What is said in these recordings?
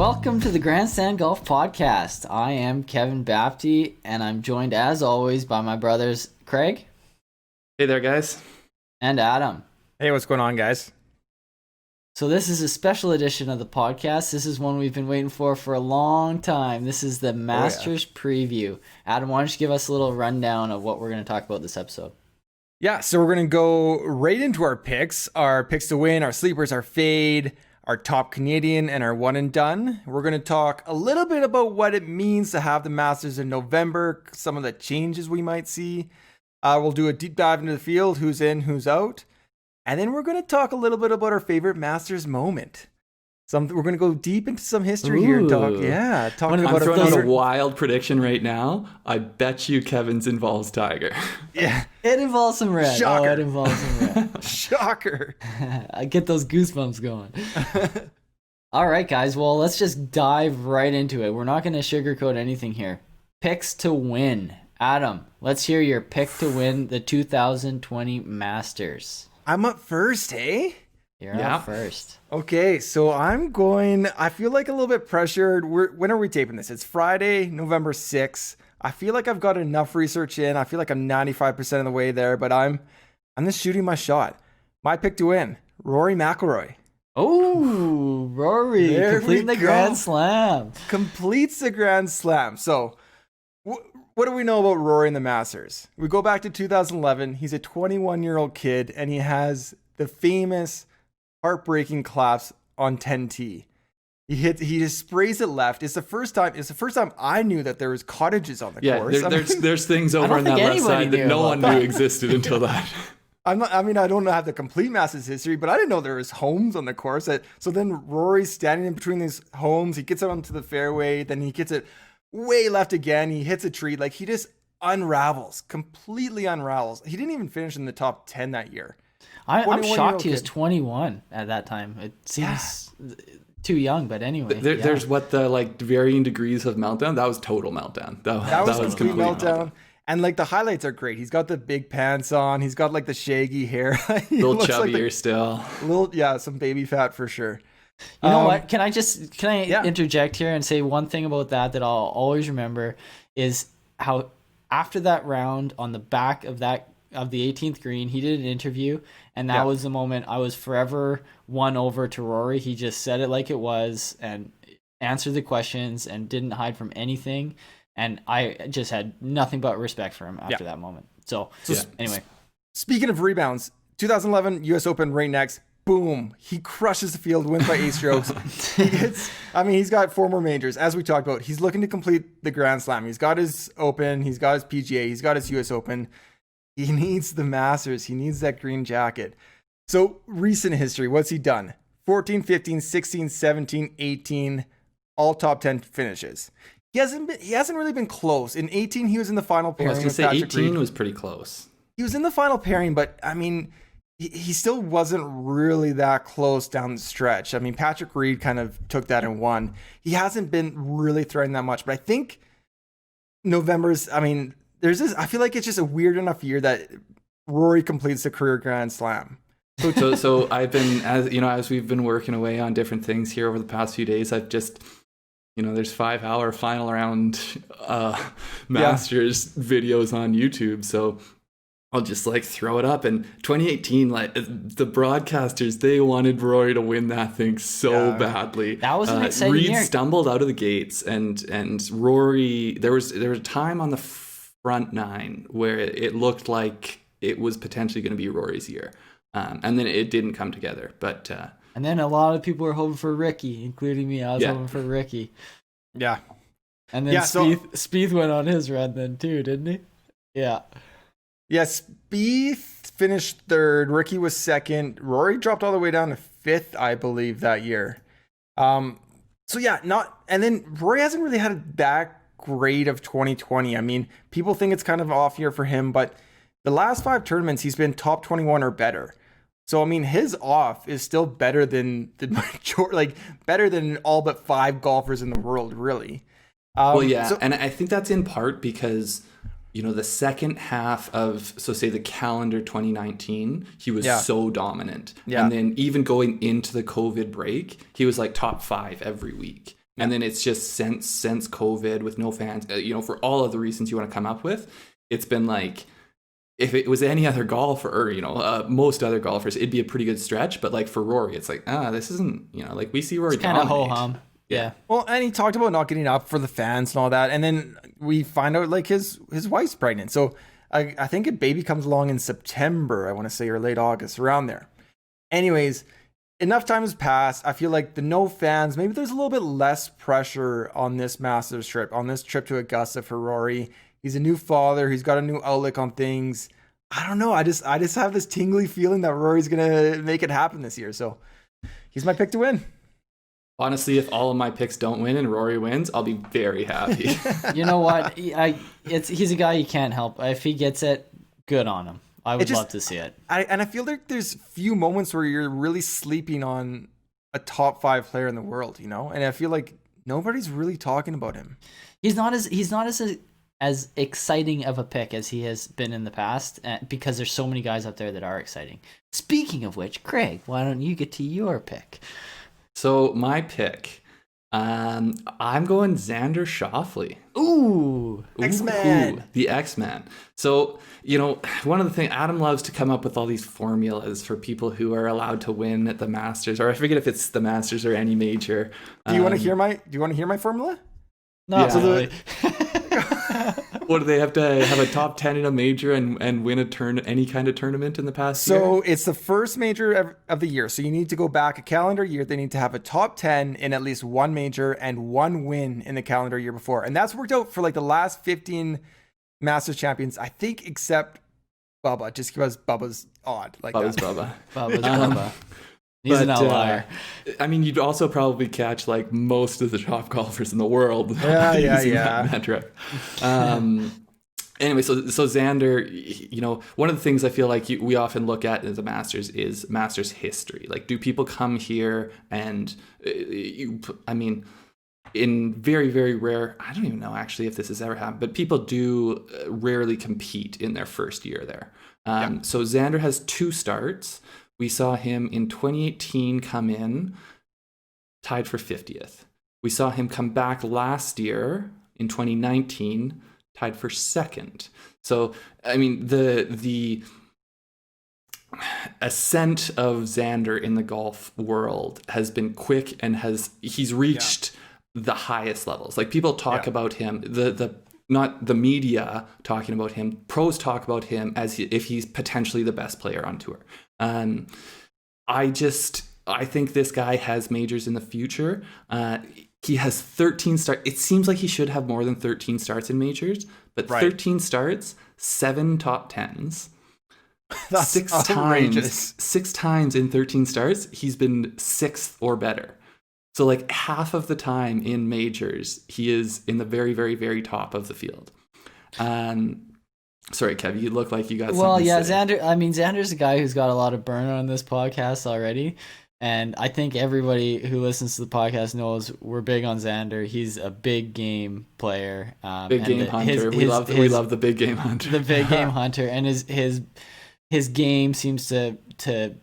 Welcome to the Grandstand Golf Podcast. I am Kevin Bapty, and I'm joined as always by my brothers Craig. Hey there, guys. And Adam. Hey, what's going on, guys? So this is a special edition of the podcast. This is one we've been waiting for a long time. This is the Masters preview. Adam, why don't you give us a little rundown of what we're going to talk about this episode? Yeah, so we're going to go right into our picks to win, our sleepers, our fade, our top Canadian, and our one and done. We're going to talk a little bit about what it means to have the Masters in November, some of the changes we might see. We'll do a deep dive into the field, who's in, who's out. And then we're going to talk a little bit about our favorite Masters moment. We're going to go deep into some history here and talk I'm about throwing out a wild prediction right now. I bet you Kevin's involves Tiger. Yeah. It involves some red. Shocker. Oh, it involves some red. Shocker. I get those goosebumps going. All right, guys. Well, let's just dive right into it. We're not going to sugarcoat anything here. Picks to win. Adam, let's hear your pick to win the 2020 Masters. I'm up first, hey? You're up first. Okay, so I feel like a little bit pressured. When are we taping this? It's Friday, November 6th. I feel like I've got enough research in. I feel like I'm 95% of the way there, but I'm just shooting my shot. My pick to win, Rory Mcilroy. Oh, Rory, completing the Grand Slam. Completes the Grand Slam. So, what do we know about Rory in the Masters? We go back to 2011. He's a 21-year-old kid, and he has the famous heartbreaking collapse on 10T. He just sprays it left. It's the first time I knew that there was cottages on the course. There's things over on that left side that no one knew existed until that. I don't have the complete Masters history, but I didn't know there was homes on the course. So then Rory's standing in between these homes. He gets out onto the fairway. Then he gets it way left again. He hits a tree. Like, he just completely unravels. He didn't even finish in the top 10 that year. I'm shocked he was 21 at that time. It seems too young, but anyway. There's the varying degrees of meltdown. That was total meltdown. That was complete meltdown. And the highlights are great. He's got the big pants on. He's got the shaggy hair. Little chubbier still. Some baby fat for sure. You know what? Can I interject here and say one thing about that I'll always remember is how after that round on the back of the 18th green, he did an interview, and that was the moment I was forever won over to Rory. He just said it like it was and answered the questions and didn't hide from anything. And I just had nothing but respect for him after that moment. So anyway. Speaking of rebounds, 2011 US Open right next. Boom. He crushes the field, wins by 8 strokes. He's got 4 more majors. As we talked about, he's looking to complete the Grand Slam. He's got his Open, he's got his PGA, he's got his US Open. He needs the Masters. He needs that green jacket. So, recent history, what's he done? 14, 15, 16, 17, 18, all top 10 finishes. He hasn't really been close. In 18, he was in the final pairing. I was going to say 18 was pretty close. He was in the final pairing, but he still wasn't really that close down the stretch. Patrick Reed kind of took that and won. He hasn't been really throwing that much, but I think November's, there's this, I feel like it's just a weird enough year that Rory completes the career Grand Slam. So I've been, as we've been working away on different things here over the past few days, I've just, there's 5-hour final round Masters videos on YouTube. So I'll just throw it up. And 2018, the broadcasters, they wanted Rory to win that thing so badly. That was an exciting Reed year. stumbled out of the gates, and Rory. There was a time on the front 9 where it looked like it was potentially going to be Rory's year, and then it didn't come together. But and then a lot of people were hoping for Ricky, including me. I was hoping for Ricky. Yeah. And then Spieth went on his run then too, didn't he? Yeah. Yeah, Spieth finished 3rd. Ricky was 2nd. Rory dropped all the way down to 5th, I believe, that year. And then Rory hasn't really had that great of 2020. People think it's kind of off year for him, but the last 5 tournaments, he's been top 21 or better. So, his off is still better than better than all but 5 golfers in the world, really. And I think that's in part because the second half of, say the calendar 2019, he was so dominant. Yeah. And then even going into the COVID break, he was top 5 every week. And then it's just since COVID with no fans, for all of the reasons you want to come up with, it's been like, if it was any other golfer, or most other golfers, it'd be a pretty good stretch. But like for Rory, it's like, this isn't, like we see Rory kind of ho hum. Yeah. Well, and he talked about not getting up for the fans and all that, and then we find out like his wife's pregnant. So I think a baby comes along in September, I want to say, or late August, around there. Anyways, enough time has passed. I feel like the no fans, maybe there's a little bit less pressure on this Masters trip, on this trip to Augusta for Rory. He's a new father. He's got a new outlook on things. I don't know. I just have this tingly feeling that Rory's gonna make it happen this year. So he's my pick to win. Honestly, if all of my picks don't win and Rory wins, I'll be very happy. You know what? He's a guy you can't help. If he gets it, good on him. I would love to see it. I feel like there's few moments where you're really sleeping on a top 5 player in the world, And I feel like nobody's really talking about him. He's not as exciting of a pick as he has been in the past, because there's so many guys out there that are exciting. Speaking of which, Craig, why don't you get to your pick? So my pick, I'm going Xander Schauffele. Ooh, X-Man. The X-Man. So, one of the things, Adam loves to come up with all these formulas for people who are allowed to win at the Masters, or I forget if it's the Masters or any major. Do you want to hear my formula? No, yeah. absolutely. What do they have to have a top 10 in a major and win any kind of tournament in the past year? So it's the first major of the year. So you need to go back a calendar year. They need to have a top 10 in at least one major and one win in the calendar year before. And that's worked out for like the last 15 Masters champions, I think, except Bubba, just because Bubba's odd. Bubba's Bubba. Bubba's Bubba. He's an outlier. You'd also probably catch like most of the top golfers in the world. Yeah. Metric. Anyway, so Xander, one of the things I feel like we often look at as the Masters is Masters history. Like, do people come here and, in very, very rare, I don't even know actually if this has ever happened, but people do rarely compete in their first year there. So Xander has 2 starts. We saw him in 2018 come in, tied for 50th. We saw him come back last year in 2019, tied for 2nd. So, the ascent of Xander in the golf world has been quick, and he's reached the highest levels. Like, people talk about him, not the media talking about him, pros talk about him as if he's potentially the best player on tour. I think this guy has majors in the future. He has 13 starts. It seems like he should have more than 13 starts in majors, but 13 starts, 7 top 10s. That's 6 outrageous. 6 times in 13 starts, he's been 6th or better. So like half of the time in majors, he is in the very, very, very top of the field. Sorry, Kev, you look like you got something to say. Xander. Xander's a guy who's got a lot of burn on this podcast already, and I think everybody who listens to the podcast knows we're big on Xander. He's a big game player, big game hunter. We love the big game hunter. The big game hunter, and his game seems to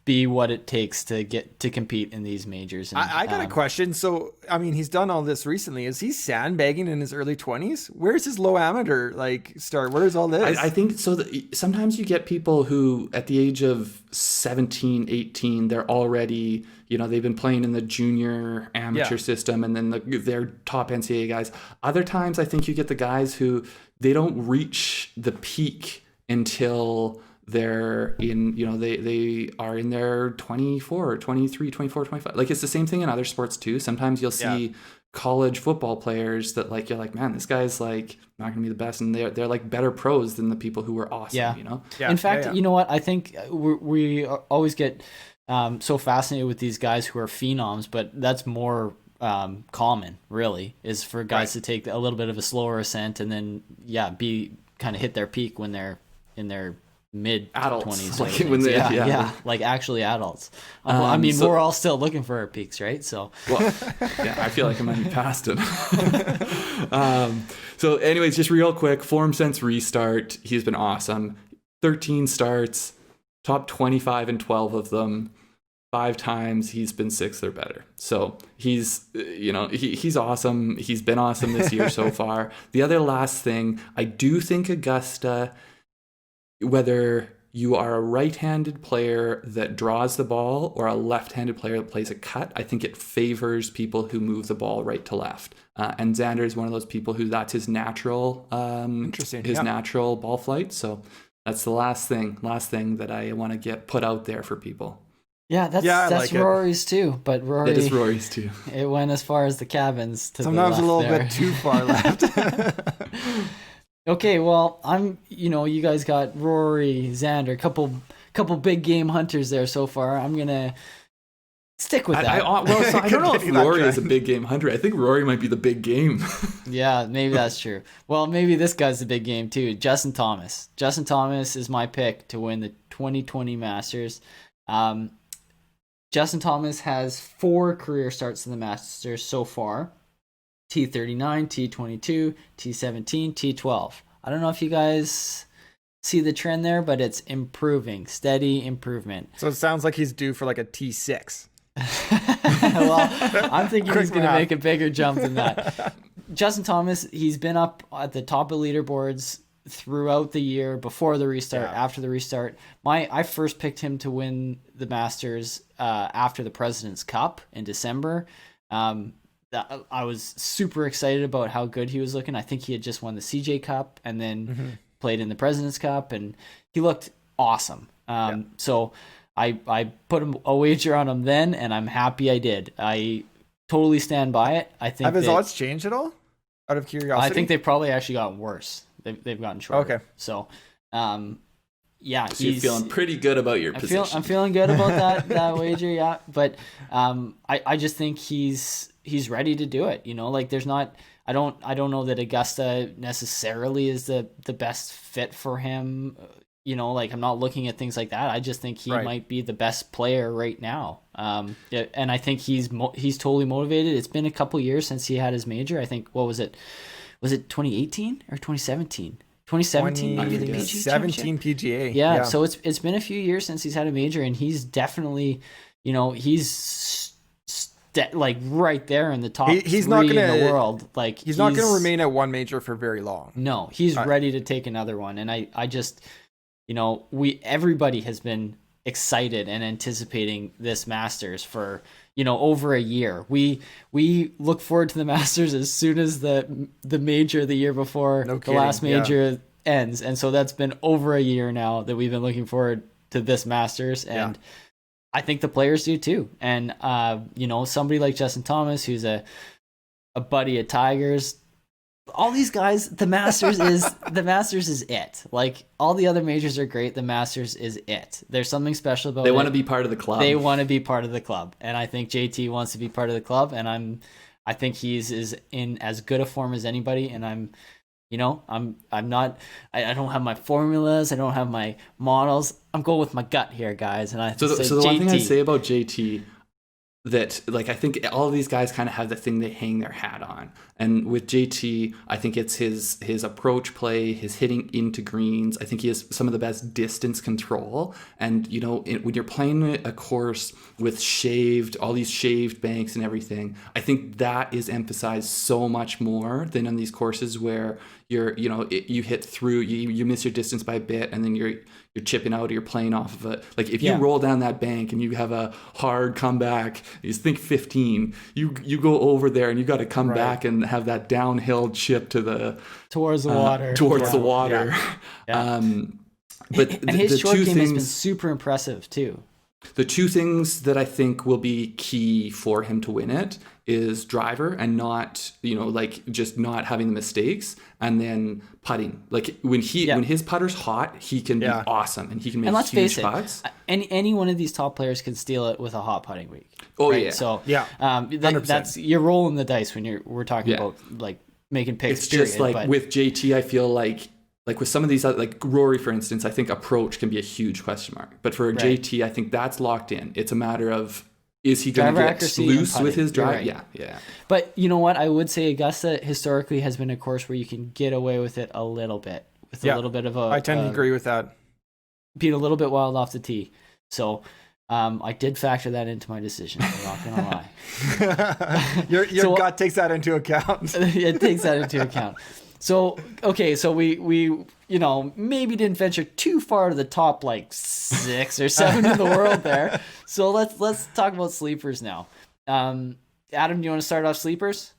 be what it takes to get to compete in these majors. And, I got a question. So, he's done all this recently. Is he sandbagging in his early 20s? Where's his low amateur start? Where's all this? I think so. Sometimes you get people who at the age of 17, 18, they're already, they've been playing in the junior amateur system, and then they're top NCAA guys. Other times I think you get the guys who they don't reach the peak until they're in, they are in their 24, 23, 24, 25. Like, it's the same thing in other sports too. Sometimes you'll see college football players that you're like, man, this guy's like not gonna be the best, and they're like better pros than the people who are awesome. In fact, you know what, I think we always get so fascinated with these guys who are phenoms, but that's more common, really, is for guys to take a little bit of a slower ascent and then hit their peak when they're in their mid adults, 20s, like when they like actually adults. We're all still looking for our peaks, right? So I feel like I might be past it. So anyways, just real quick, form since restart, he's been awesome. 13 starts, top 25 in 12 of them. 5 times he's been 6th or better. So he's, he's awesome. He's been awesome this year so far. The other last thing, I do think Augusta, whether you are a right-handed player that draws the ball or a left-handed player that plays a cut, I think it favors people who move the ball right to left. And Xander is one of those people who that's his natural, natural ball flight. So that's the last thing that I want to get put out there for people. Yeah, that's Rory's too. But Rory, it is Rory's too. It went as far as the cabins. Sometimes the left a little there. bit too far left. Okay, well, you guys got Rory, Xander, couple big game hunters there so far. I'm gonna stick with that. I don't know if Rory is a big game hunter. I think Rory might be the big game. Yeah, maybe that's true. Well, maybe this guy's the big game too. Justin Thomas. Justin Thomas is my pick to win the 2020 Masters. Justin Thomas has 4 career starts in the Masters so far. T39, T22, T17, T12. I don't know if you guys see the trend there, but it's improving. Steady improvement. So it sounds like he's due for like a T6. Well, I'm thinking he's going to make a bigger jump than that. Justin Thomas, he's been up at the top of leaderboards throughout the year, before the restart, after the restart. I first picked him to win the Masters after the President's Cup in December. I was super excited about how good he was looking. I think he had just won the CJ Cup and then played in the President's Cup, and he looked awesome. So I put a wager on him then, and I'm happy I did. I totally stand by it. I think have his odds changed at all? Out of curiosity, I think they've probably actually gotten worse. They've gotten shorter. Okay, so yeah, so you're feeling pretty good about your position. I'm feeling good about that wager, yeah. But I just think he's ready to do it. Like there's not. I don't know that Augusta necessarily is the best fit for him. Like I'm not looking at things like that. I just think he might be the best player right now. And I think he's totally motivated. It's been a couple years since he had his major. I think, what was it? Was it 2018 or 2017? 2017 maybe the PGA 17 PGA. Yeah, so it's been a few years since he's had a major, and he's definitely, he's like right there in the top he's 3 not gonna, in the world. Like he's not going to remain at one major for very long. No, he's ready to take another one, and I just, everybody has been excited and anticipating this Masters for over a year. We look forward to the Masters as soon as the major the year before the last major ends, and so that's been over a year now that we've been looking forward to this Masters, and I think the players do too. And somebody like Justin Thomas, who's a buddy at Tigers, all these guys, the Masters is it. Like all the other majors are great, the Masters is it. There's something special about it. They want to be part of the club. They want to be part of the club, and I think JT wants to be part of the club, and I think he's in as good a form as anybody, and I'm not, I don't have my formulas, I don't have my models. I'm going with my gut here, guys, and so the one thing I say about JT that, like, I think all of these guys kind of have the thing they hang their hat on. And with JT, I think it's his approach play, his hitting into greens. I think he has some of the best distance control. And, when you're playing a course with all these shaved banks and everything, I think that is emphasized so much more than on these courses where you hit through, you miss your distance by a bit, and then you're chipping out, or you're playing off of it. Like if you roll down that bank and you have a hard comeback, you think 15, you go over there and you got to come back and have that downhill chip towards the water. The water. Yeah. But and his the short two game things, has been super impressive too. The two things that I think will be key for him to win it is driver, and not, just not having the mistakes, and then putting. Like when his putter's hot, he can be awesome, and he can make huge putts. Any one of these top players can steal it with a hot putting week. Oh right? yeah. So 100%. that's, you're rolling the dice when we're talking about like making picks. It's just with JT, I feel like with some of these, like Rory, for instance, I think approach can be a huge question mark. But for JT, I think that's locked in. It's a matter of, is he going to get loose with his drive? Right. Yeah. But you know what? I would say Augusta historically has been a course where you can get away with it a little bit. With a little bit of I tend to agree with that. Being a little bit wild off the tee. So I did factor that into my decision. I'm not gonna lie. Your gut takes that into account. It takes that into account. So okay, so we maybe didn't venture too far to the top, like 6 or 7 in the world there. So let's talk about sleepers now. Adam, do you want to start off sleepers?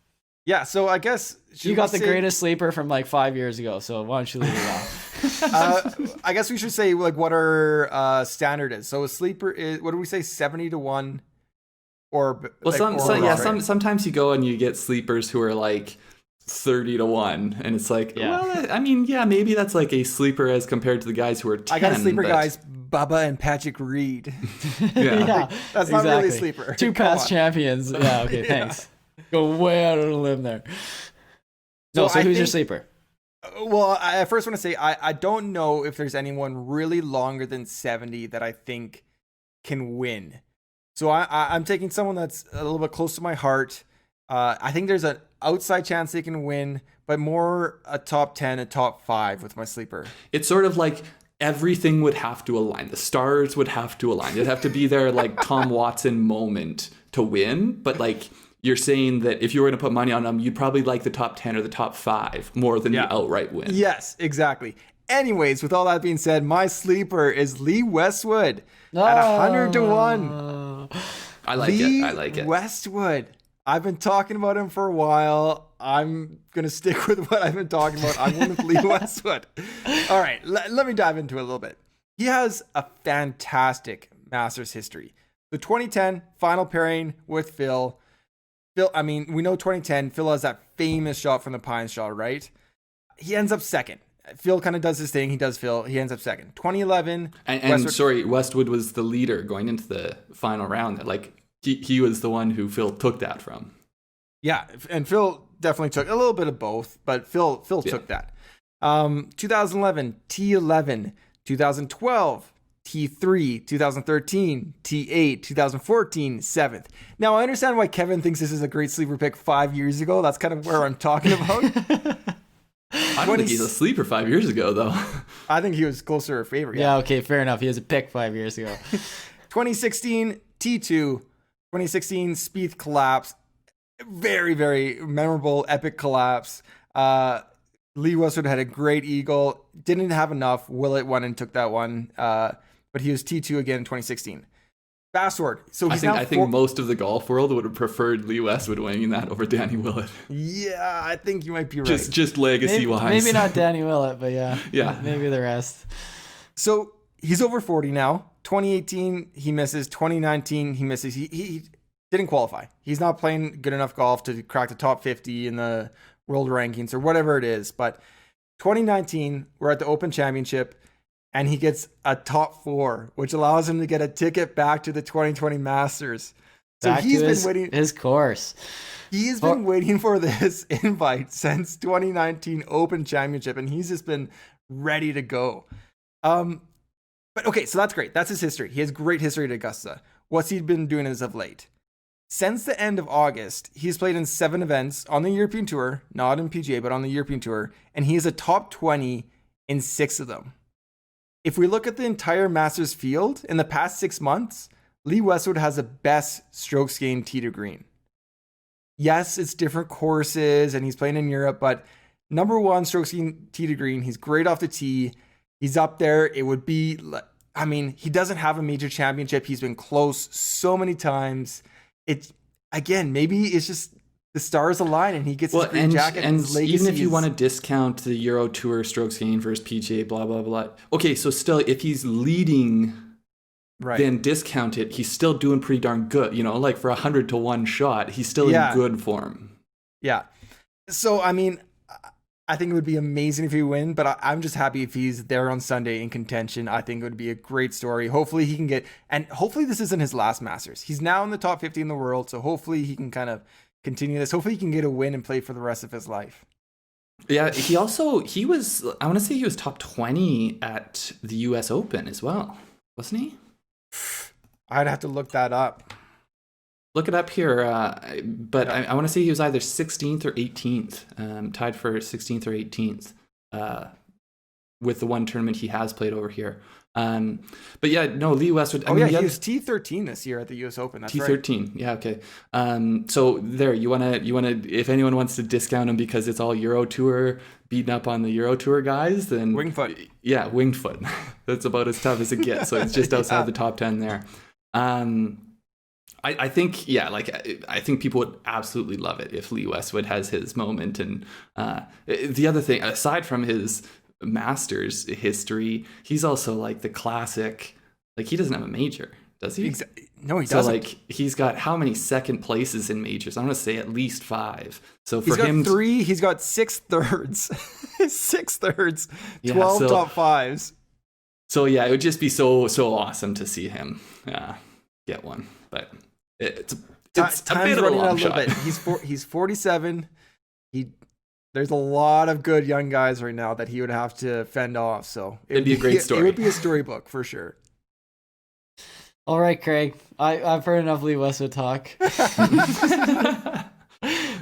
Yeah, so I guess you got the greatest sleeper from like 5 years ago, so why don't you lead it off? I guess we should say like what our standard is. So a sleeper is, what do we say, 70 to 1? Or well, sometimes you go and you get sleepers who are like 30 to 1, and it's like, well, I mean, yeah, maybe that's like a sleeper as compared to the guys who are 10. I got a sleeper guys, Bubba and Patrick Reed. Yeah, that's not really a sleeper. 2 past champions. Yeah, okay, thanks. Go way out on a limb there. No, so who's your sleeper? Well, I first want to say I don't know if there's anyone really longer than 70 that I think can win. So I'm taking someone that's a little bit close to my heart. I think there's an outside chance they can win, but more a top 10, a top 5 with my sleeper. It's sort of like everything would have to align. The stars would have to align. It'd have to be their like Tom Watson moment to win, but like you're saying that if you were going to put money on them, you'd probably like the top 10 or the top 5 more than the outright win. Yes, exactly. Anyways, with all that being said, my sleeper is Lee Westwood at 100 to 1. I like it. Westwood. I've been talking about him for a while. I'm going to stick with what I've been talking about. I'm going with Lee Westwood. All right, let me dive into it a little bit. He has a fantastic Masters history. The 2010 final pairing with Phil, I mean, we know 2010, Phil has that famous shot from the Pine shot, right? He ends up second. Phil kind of does his thing. He ends up second. 2011. Westwood was the leader going into the final round. Like, he was the one who Phil took that from. Yeah, and Phil definitely took a little bit of both, but Phil took that. 2011, T11, 2012, T3, 2013, T8, 2014, 7th. Now, I understand why Kevin thinks this is a great sleeper pick 5 years ago. That's kind of where I'm talking about. I don't think he's a sleeper 5 years ago, though. I think he was closer to a favorite. Yeah, okay, fair enough. He was a pick 5 years ago. 2016, T2, 2016, Spieth collapse. Very, very memorable, epic collapse. Lee Westwood had a great eagle. Didn't have enough. Willett won and took that one. But he was T2 again in 2016. Fast forward. So I think most of the golf world would have preferred Lee Westwood winning that over Danny Willett. Yeah, I think you might be right. Just legacy-wise. Maybe not Danny Willett, but yeah. Maybe the rest. So he's over 40 now. 2018, he misses. 2019, he misses. He didn't qualify. He's not playing good enough golf to crack the top 50 in the world rankings or whatever it is. But 2019, we're at the Open Championship, and he gets a top 4, which allows him to get a ticket back to the 2020 Masters. So he's been waiting. His course. He's been waiting for this invite since 2019 Open Championship, and he's just been ready to go. But okay, so that's great. That's his history. He has great history at Augusta. What's he been doing as of late? Since the end of August, he's played in 7 events on the European Tour, not in PGA, but on the European Tour, and he is a top 20 in 6 of them. If we look at the entire Masters field, in the past 6 months, Lee Westwood has the best strokes gained tee to green. Yes, it's different courses, and he's playing in Europe, but number 1 strokes gained tee to green. He's great off the tee. He's up there. It would be, I mean, he doesn't have a major championship. He's been close so many times. It's, again, maybe it's just the stars align and he gets his green jacket. And his legacy even if you want to discount the Euro Tour strokes gained versus PGA, blah, blah, blah. Okay, so still, if he's leading, then discount it. He's still doing pretty darn good. You know, like for 100 to 1 shot, he's still in good form. Yeah. So, I mean, I think it would be amazing if he win, but I'm just happy if he's there on Sunday in contention. I think it would be a great story. Hopefully he can get, and hopefully this isn't his last Masters. He's now in the top 50 in the world, so hopefully he can kind of continue this. Hopefully he can get a win and play for the rest of his life. Yeah, he was, I want to say he was top 20 at the US Open as well, wasn't he? I'd have to look that up. Look it up here, but I want to say he was either 16th or 18th, tied for 16th or 18th with the one tournament he has played over here. But yeah, no, Lee Westwood. He was T13 this year at the U.S. Open. That's T13. right. Yeah, okay. So there, you wanna, if anyone wants to discount him because it's all Euro Tour, beating up on the Euro Tour guys, then Winged foot. Yeah, winged foot. That's about as tough as it gets. So it's just outside the top 10 there. I think, I think people would absolutely love it if Lee Westwood has his moment. And the other thing, aside from his Masters history, he's also like the classic, like he doesn't have a major, does he? No, he doesn't. So like he's got how many second places in majors? I'm going to say at least 5. So for him, 3. He's got 6 thirds, 6 thirds, 12 top 5s. So yeah, it would just be so awesome to see him get one. But it's a bit of a long shot. He's 47. There's a lot of good young guys right now that he would have to fend off. So it'd be a great story. It would be a storybook for sure. All right, Craig. I've heard enough Lee Westwood talk.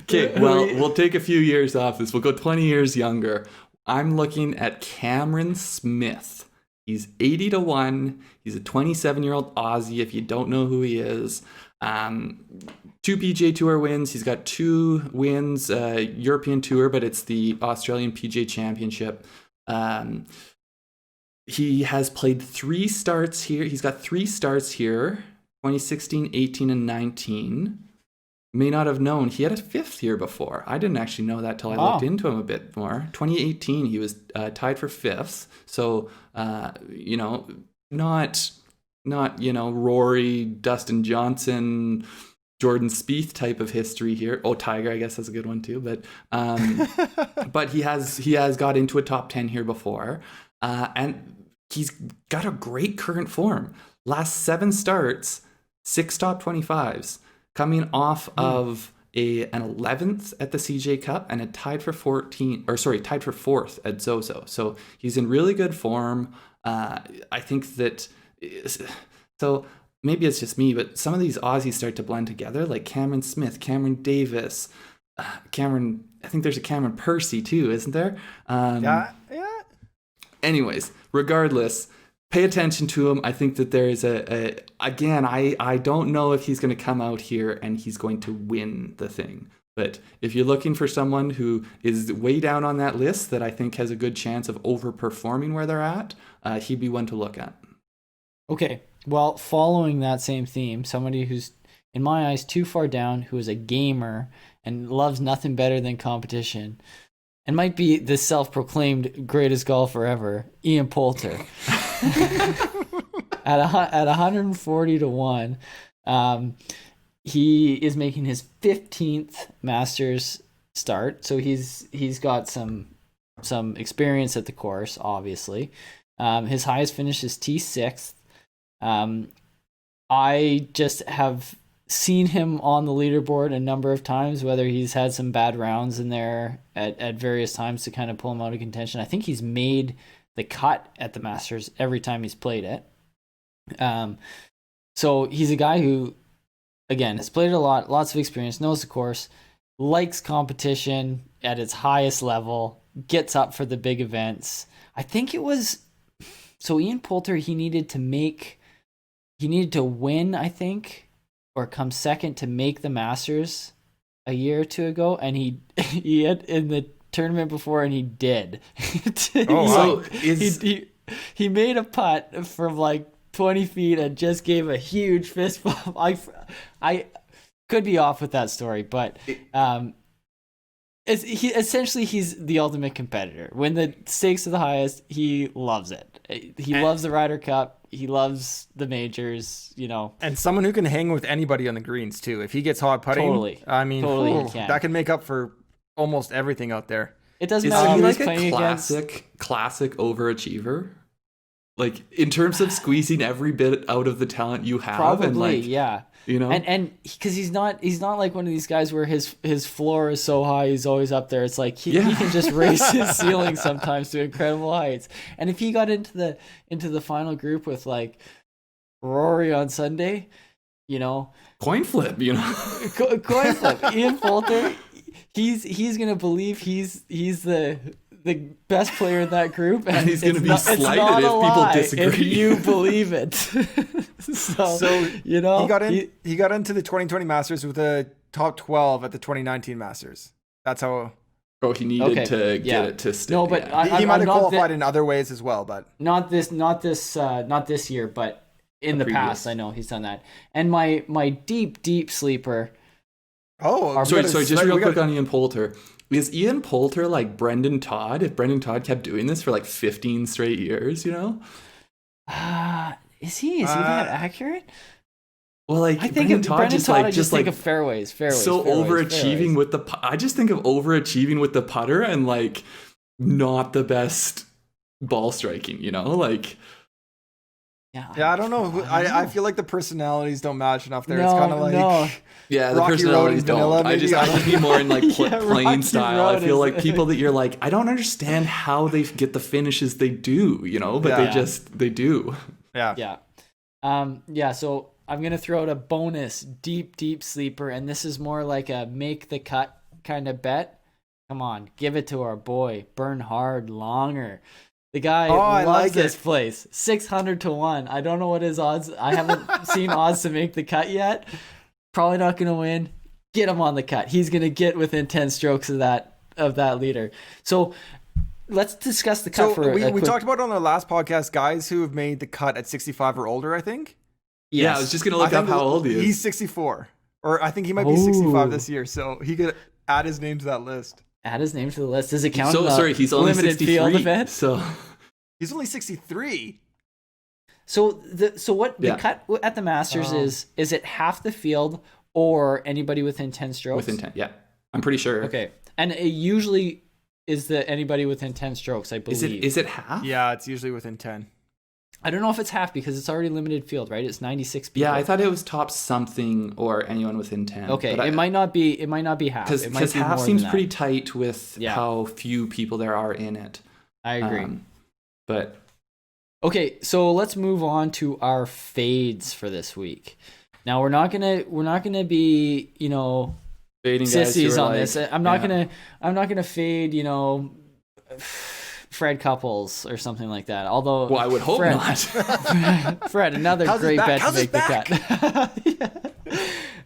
Okay, well, we'll take a few years off this. We'll go 20 years younger. I'm looking at Cameron Smith. He's 80-1. He's a 27-year-old Aussie, if you don't know who he is. 2 PGA Tour wins. He's got 2 wins, European Tour, but it's the Australian PGA Championship. He has played 3 starts here. He's got 3 starts here, 2016, 18, and 19. May not have known he had a 5th here before. I didn't actually know that till I looked into him a bit more. 2018, he was tied for 5th. So, not Rory, Dustin Johnson, Jordan Spieth type of history here. Oh, Tiger, I guess that's a good one too. But but he has got into a top 10 here before, and he's got a great current form. Last 7 starts, 6 top 25s, coming off of an 11th at the CJ Cup and tied for 4th at Zozo. So he's in really good form. I think that. So maybe it's just me, but some of these Aussies start to blend together, like Cameron Smith, Cameron Davis, I think there's a Cameron Percy too, isn't there? Yeah. Anyways, regardless, pay attention to him. I think that there is again, I don't know if he's going to come out here and he's going to win the thing. But if you're looking for someone who is way down on that list that I think has a good chance of overperforming where they're at, he'd be one to look at. Okay, well, following that same theme, somebody who's, in my eyes, too far down, who is a gamer and loves nothing better than competition, and might be the self-proclaimed greatest golfer ever, Ian Poulter. At 140-1, he is making his 15th Masters start, so he's got some experience at the course, obviously. His highest finish is T6th. I just have seen him on the leaderboard a number of times, whether he's had some bad rounds in there at various times to kind of pull him out of contention. I think he's made the cut at the Masters every time he's played it. So he's a guy who, again, has played a lot, lots of experience, knows the course, likes competition at its highest level, gets up for the big events. I think it was, so Ian Poulter, he needed to win, I think, or come second to make the Masters a year or 2 ago, and he had in the tournament before, and he did. Oh, wow. He made a putt from like 20 feet and just gave a huge fist bump. I could be off with that story, but he's the ultimate competitor. When the stakes are the highest, he loves it. He loves the Ryder Cup. He loves the majors, And someone who can hang with anybody on the greens too. If he gets hot putting, totally. I mean, that can make up for almost everything out there. It doesn't matter who he's playing classic overachiever? Like, in terms of squeezing every bit out of the talent you have. Probably, yeah. And because he's not like one of these guys where his floor is so high he's always up there. It's like he can just raise his ceiling sometimes to incredible heights. And if he got into the final group with like Rory on Sunday, coin flip, coin flip. Ian Poulter, he's gonna believe he's the the best player in that group, and he's going to be slighted if people disagree. If you believe it. so you know, he got into the 2020 Masters with a top 12 at the 2019 Masters. That's how. Oh, he needed to get it to stick. No, but he might have qualified in other ways as well, but not this year, but in the past, I know he's done that. And my deep sleeper. Oh, sorry, just real quick on Ian Poulter. Is Ian Poulter like Brendan Todd? If Brendan Todd kept doing this for like 15 straight years, you know? Is he that accurate? Well, like I think of Brendan Todd, I just think of fairways. So overachieving with the, I just think of overachieving with the putter and like not the best ball striking, you know, like. Yeah, I don't know. I feel like the personalities don't match enough there. It's kind of like yeah, the Rocky personalities Road and Vanilla, don't. I just be more in like playing style. I feel like people that you're like, I don't understand how they get the finishes they do, you know, but they do. Yeah. So I'm gonna throw out a bonus deep sleeper, and this is more like a make the cut kind of bet. Come on, give it to our boy Bernhard Langer. The guy loves this place. 600 to 1. I don't know what his odds. I haven't seen odds to make the cut yet. Probably not going to win. Get him on the cut. He's going to get within 10 strokes of that leader. So let's discuss the cut we talked about on our last podcast guys who have made the cut at 65 or older, I think. Yes. Yeah, I was just going to look up how old he is. He's 64. Or I think he might be 65 this year. So he could add his name to that list. Add his name to the list. Does it count? He's only 63. So he's only 63. So the cut at the Masters is it half the field or anybody within 10 strokes? Within 10, yeah. I'm pretty sure. Okay. And it usually is anybody within 10 strokes, I believe. Is it half? Yeah, it's usually within 10. I don't know if it's half because it's already limited field, right? It's 96 people. Yeah, I thought it was top something or anyone within 10. Okay, it might not be half. Because half seems pretty tight with how few people there are in it. I agree. But okay, so let's move on to our fades for this week. Now we're not gonna be, you know, fading sissies on this. I'm not gonna fade, you know, Fred Couples or something like that. Although, well, I would hope not. Fred, another great bet to make the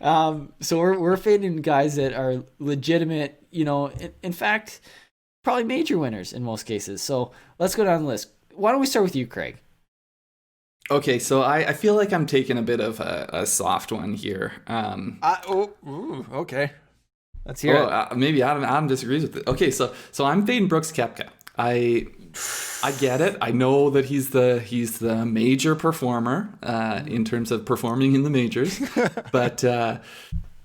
cut. So we're fading guys that are legitimate, you know, in fact, probably major winners in most cases. So let's go down the list. Why don't we start with you, Craig? Okay, so I feel like I'm taking a bit of a soft one here. Okay. Let's hear it. Maybe Adam disagrees with it. Okay, so I'm fading Brooks Koepka. I get it. I know that he's the major performer in terms of performing in the majors, but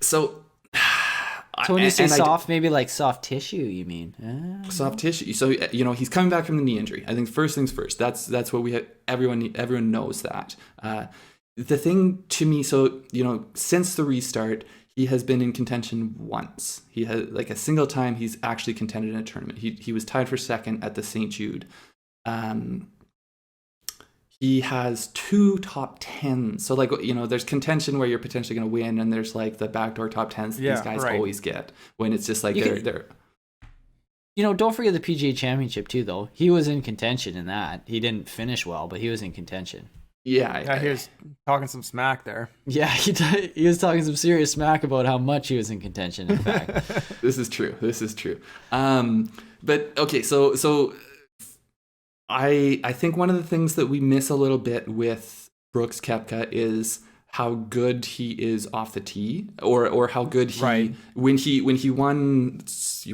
so when you say soft, maybe like soft tissue, you mean? Soft tissue. So you know he's coming back from the knee injury. I think first things first. That's what we have. Everyone knows that. The thing to me, so you know, since the restart, he has been in contention once. He had like a single time he's actually contended in a tournament. He was tied for second at the St. Jude. He has 2 top 10s. So like, you know, there's contention where you're potentially going to win, and there's like the backdoor top 10s that these guys always get when it's just like they're. You know, don't forget the PGA Championship too, though. He was in contention in that. He didn't finish well, but he was in contention. Yeah, he was talking some smack there. Yeah, he was talking some serious smack about how much he was in contention, in fact. This is true. But okay, so I think one of the things that we miss a little bit with Brooks Koepka is how good he is off the tee, or how good he when he won,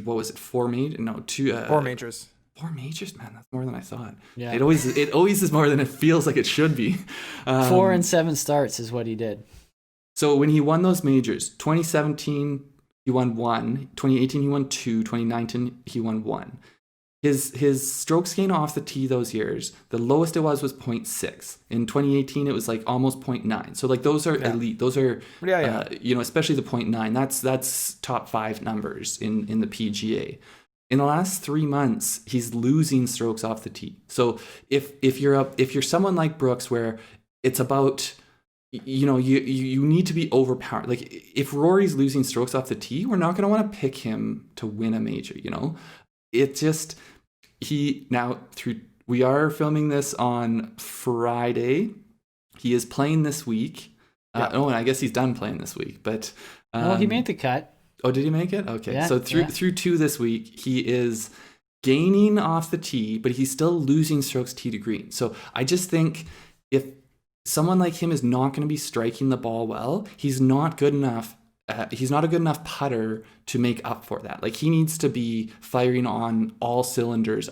what was it, 4 majors? No, 2 4 majors. 4 majors, man, that's more than I thought. Yeah. It always is more than it feels like it should be. 4 and 7 starts is what he did. So when he won those majors, 2017 he won 1, 2018 he won 2, 2019 he won 1. His strokes gain off the tee those years, the lowest it was 0.6. In 2018 it was like almost 0.9. So like those are elite. Those are you know, especially the 0.9. That's top 5 numbers in the PGA. In the last 3 months, he's losing strokes off the tee. So if you're someone like Brooks, where it's about, you know, you need to be overpowered. Like if Rory's losing strokes off the tee, we're not going to want to pick him to win a major. You know, it just, we are filming this on Friday. He is playing this week. And I guess he's done playing this week. But he made the cut. Oh, did he make it? Okay. Yeah, so through 2 this week, he is gaining off the tee, but he's still losing strokes tee to green. So I just think if someone like him is not going to be striking the ball well, he's not good enough. He's not a good enough putter to make up for that. Like, he needs to be firing on all cylinders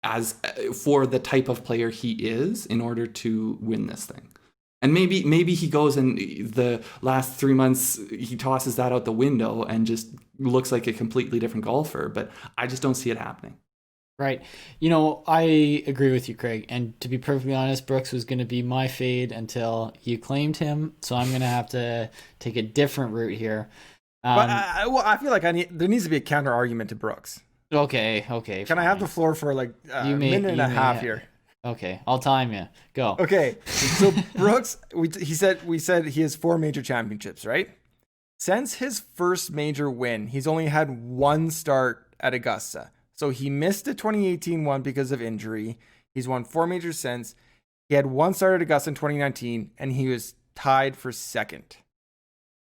as for the type of player he is in order to win this thing. And maybe he goes and the last 3 months he tosses that out the window and just looks like a completely different golfer. But I just don't see it happening. Right. You know, I agree with you, Craig. And to be perfectly honest, Brooks was going to be my fade until you claimed him. So I'm going to have to take a different route here. But I feel like there needs to be a counter argument to Brooks. Okay. Can fine. I have the floor for like a minute and a half here? Okay, I'll time you. Go. Okay, so Brooks, we said he has 4 major championships, right? Since his first major win, he's only had 1 start at Augusta. So he missed the 2018 one because of injury. He's won 4 majors since. He had 1 start at Augusta in 2019, and he was tied for second.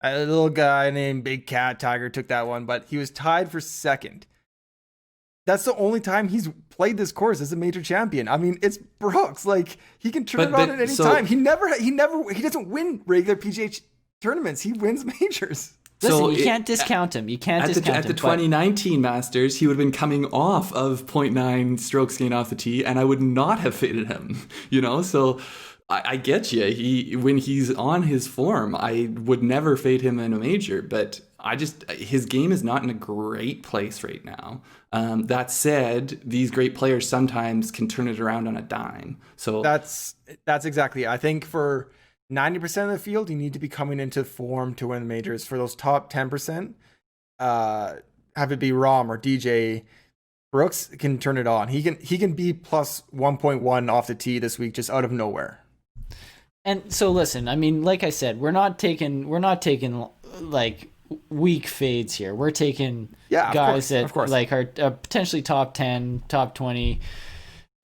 A little guy named Big Cat Tiger took that one, but he was tied for second. That's the only time he's played this course as a major champion. I mean, it's Brooks. Like, he can turn it on at any time. He doesn't win regular PGA tournaments. He wins majors. Listen, you can't discount him. You can't discount him. At the 2019 Masters, he would have been coming off of 0.9 strokes gain off the tee, and I would not have faded him. So I get you. When he's on his form, I would never fade him in a major, but his game is not in a great place right now. That said, these great players sometimes can turn it around on a dime. So that's exactly. I think for 90% of the field, you need to be coming into form to win majors. For those top 10%, have it be Rahm or DJ, Brooks can turn it on. He can be plus 1.1 off the tee this week just out of nowhere. And so listen, I mean, like I said, we're not taking like weak fades here. We're taking guys that like are potentially top 10, top 20.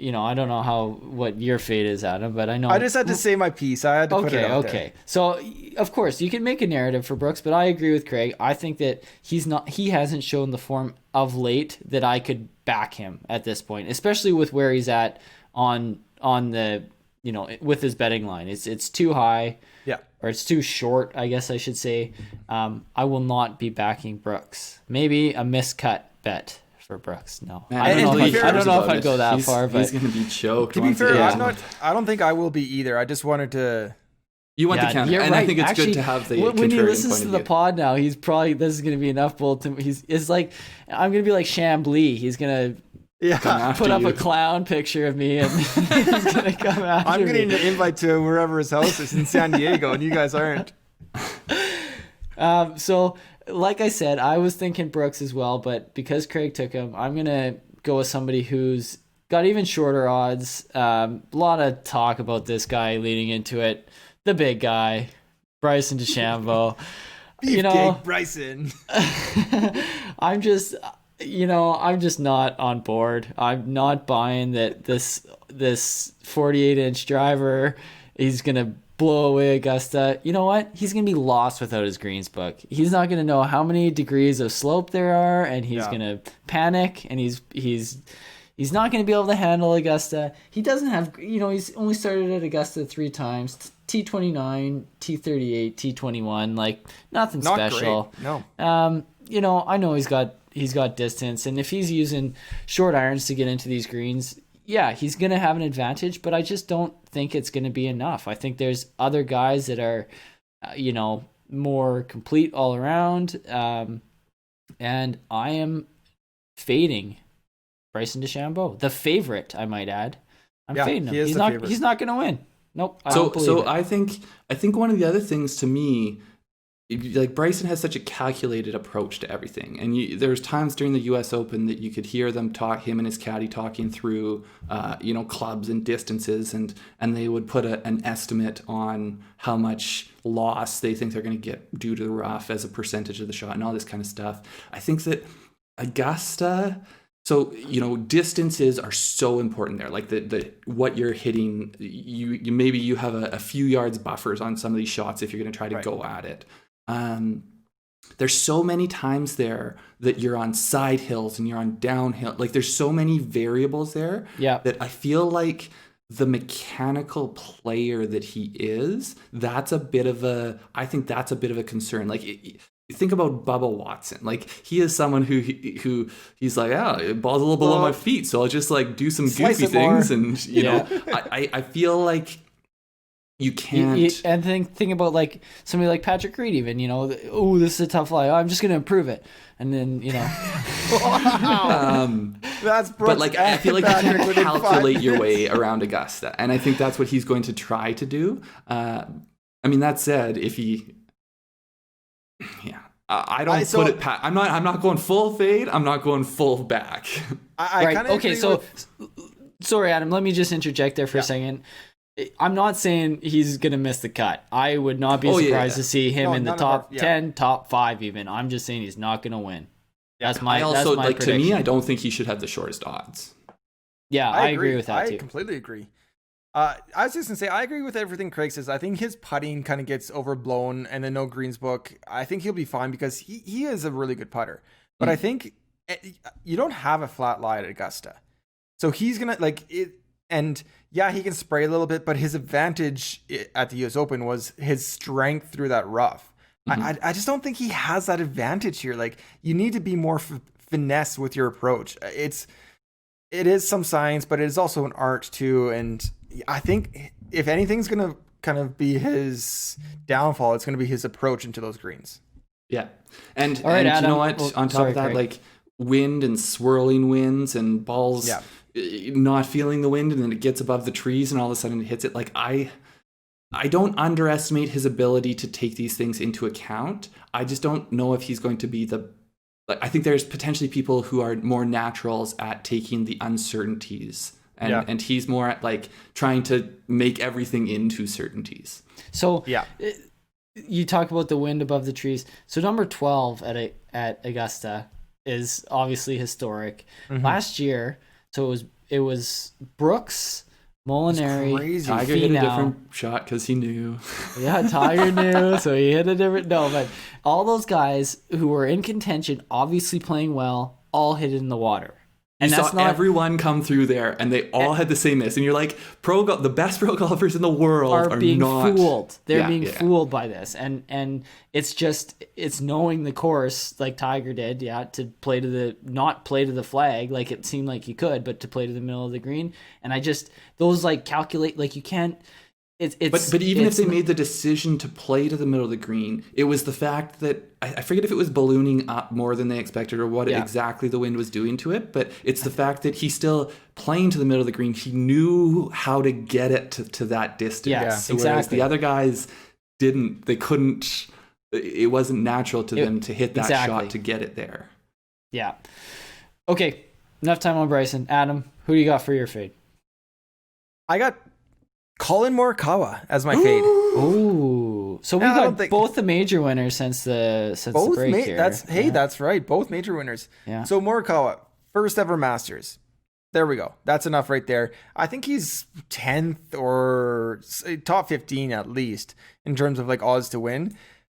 I don't know what your fade is, Adam, but I know I just had to say my piece. I had to put it out there. So of course you can make a narrative for Brooks, but I agree with Craig. I think that he hasn't shown the form of late that I could back him at this point, especially with where he's at on the with his betting line. It's too high. Yeah. Or it's too short, I guess I should say. I will not be backing Brooks. Maybe a miscut bet for Brooks. No. Man, I don't know if I'd go that far, but he's going to be choked. To be fair, I don't think I will be either. I just wanted to... You want the counter, and right. I think it's good to have the when he listens to the pod now, he's probably, this is going to be enough bull to... It's like, I'm going to be like Chambly. He's going to... put up a clown picture of me and he's gonna come after I'm getting an invite to wherever his house is in San Diego and you guys aren't. So like I said, I was thinking Brooks as well, but because Craig took him, I'm gonna go with somebody who's got even shorter odds. A lot of talk about this guy leading into it. The big guy, Bryson Dechambeau. Beefcake Bryson. I'm just not on board. I'm not buying that this 48-inch driver, he's going to blow away Augusta. You know what? He's going to be lost without his greens book. He's not going to know how many degrees of slope there are, and he's going to panic, and he's not going to be able to handle Augusta. He doesn't have, he's only started at Augusta 3 times, T29, T38, T21, like nothing not special. Great. No. I know he's got distance, and if he's using short irons to get into these greens, he's going to have an advantage, but I just don't think it's going to be enough. I think there's other guys that are, more complete all around, and I am fading Bryson DeChambeau, the favorite, I might add. I'm fading him. He's not going to win. Nope. I think one of the other things to me, like, Bryson has such a calculated approach to everything, and there's times during the U.S. Open that you could hear them him and his caddy talking through, clubs and distances, and they would put an estimate on how much loss they think they're going to get due to the rough as a percentage of the shot and all this kind of stuff. I think that Augusta. So, distances are so important there. Like the what you're hitting, you maybe you have a few yards buffers on some of these shots if you're going to try to go at it. There's so many times there that you're on side hills and you're on downhill. Like there's so many variables there that I feel like the mechanical player that he is, I think that's a bit of a concern. Like think about Bubba Watson. Like he is someone who he's like, ball's a little below my feet, so I'll just like do some goofy things, and you know, I feel like you can't. And think about like somebody like Patrick Reed, even this is a tough lie. I'm just gonna improve it, and then that's but like I feel like you can't calculate your way around Augusta, and I think that's what he's going to try to do. I mean, that said, if he. Yeah, I don't put it past. I'm not going full fade. I'm not going full back. Right. Okay. So, sorry, Adam. Let me just interject there for a second. I'm not saying he's gonna miss the cut. I would not be surprised to see him in the top 10, top 5 even. I'm just saying he's not gonna win. That's my. I also that's my to me. I don't think he should have the shortest odds. Yeah, I agree with that too. I completely agree. I was just gonna say I agree with everything Craig says. I think his putting kind of gets overblown, and the no greens book. I think he'll be fine because he is a really good putter. But I think you don't have a flat lie at Augusta, so he's gonna like it. And yeah, he can spray a little bit, but his advantage at the U.S. Open was his strength through that rough. I just don't think he has that advantage here. Like you need to be more finesse with your approach. It is some science, but it is also an art too. And I think if anything's going to kind of be his downfall, it's going to be his approach into those greens. Yeah. And, right, and Adam, you know what? On top of that, Craig. Like wind and swirling winds and balls not feeling the wind, and then it gets above the trees and all of a sudden it hits it. Like I don't underestimate his ability to take these things into account. I just don't know if he's going to be I think there's potentially people who are more naturals at taking the uncertainties. And he's more at like trying to make everything into certainties. So you talk about the wind above the trees. So number 12 at Augusta is obviously historic. Last year, so it was Brooks, Molinari, Tiger hit a different shot because he knew. Yeah, Tiger knew, so he hit a different. No, but all those guys who were in contention, obviously playing well, all hit it in the water. And you saw everyone come through there, and they all had the same miss. And you're like, the best pro golfers in the world are being not fooled. They're being fooled by this, and it's knowing the course like Tiger did, to play to not play to the flag like it seemed like you could, but to play to the middle of the green. And I just those like calculate like you can't. But even if they made the decision to play to the middle of the green, it was the fact that I forget if it was ballooning up more than they expected or what exactly the wind was doing to it. But it's the fact that he's still playing to the middle of the green. He knew how to get it to that distance. Yes, whereas the other guys didn't. They couldn't. It wasn't natural to them to hit that shot to get it there. Yeah. Okay. Enough time on Bryson. Adam, who do you got for your fade? I got Collin Morikawa as my fade. Ooh. So we got both the major winners since the break here. That's right. Both major winners. Yeah. So Morikawa, first ever Masters. There we go. That's enough right there. I think he's 10th or top 15 at least in terms of like odds to win.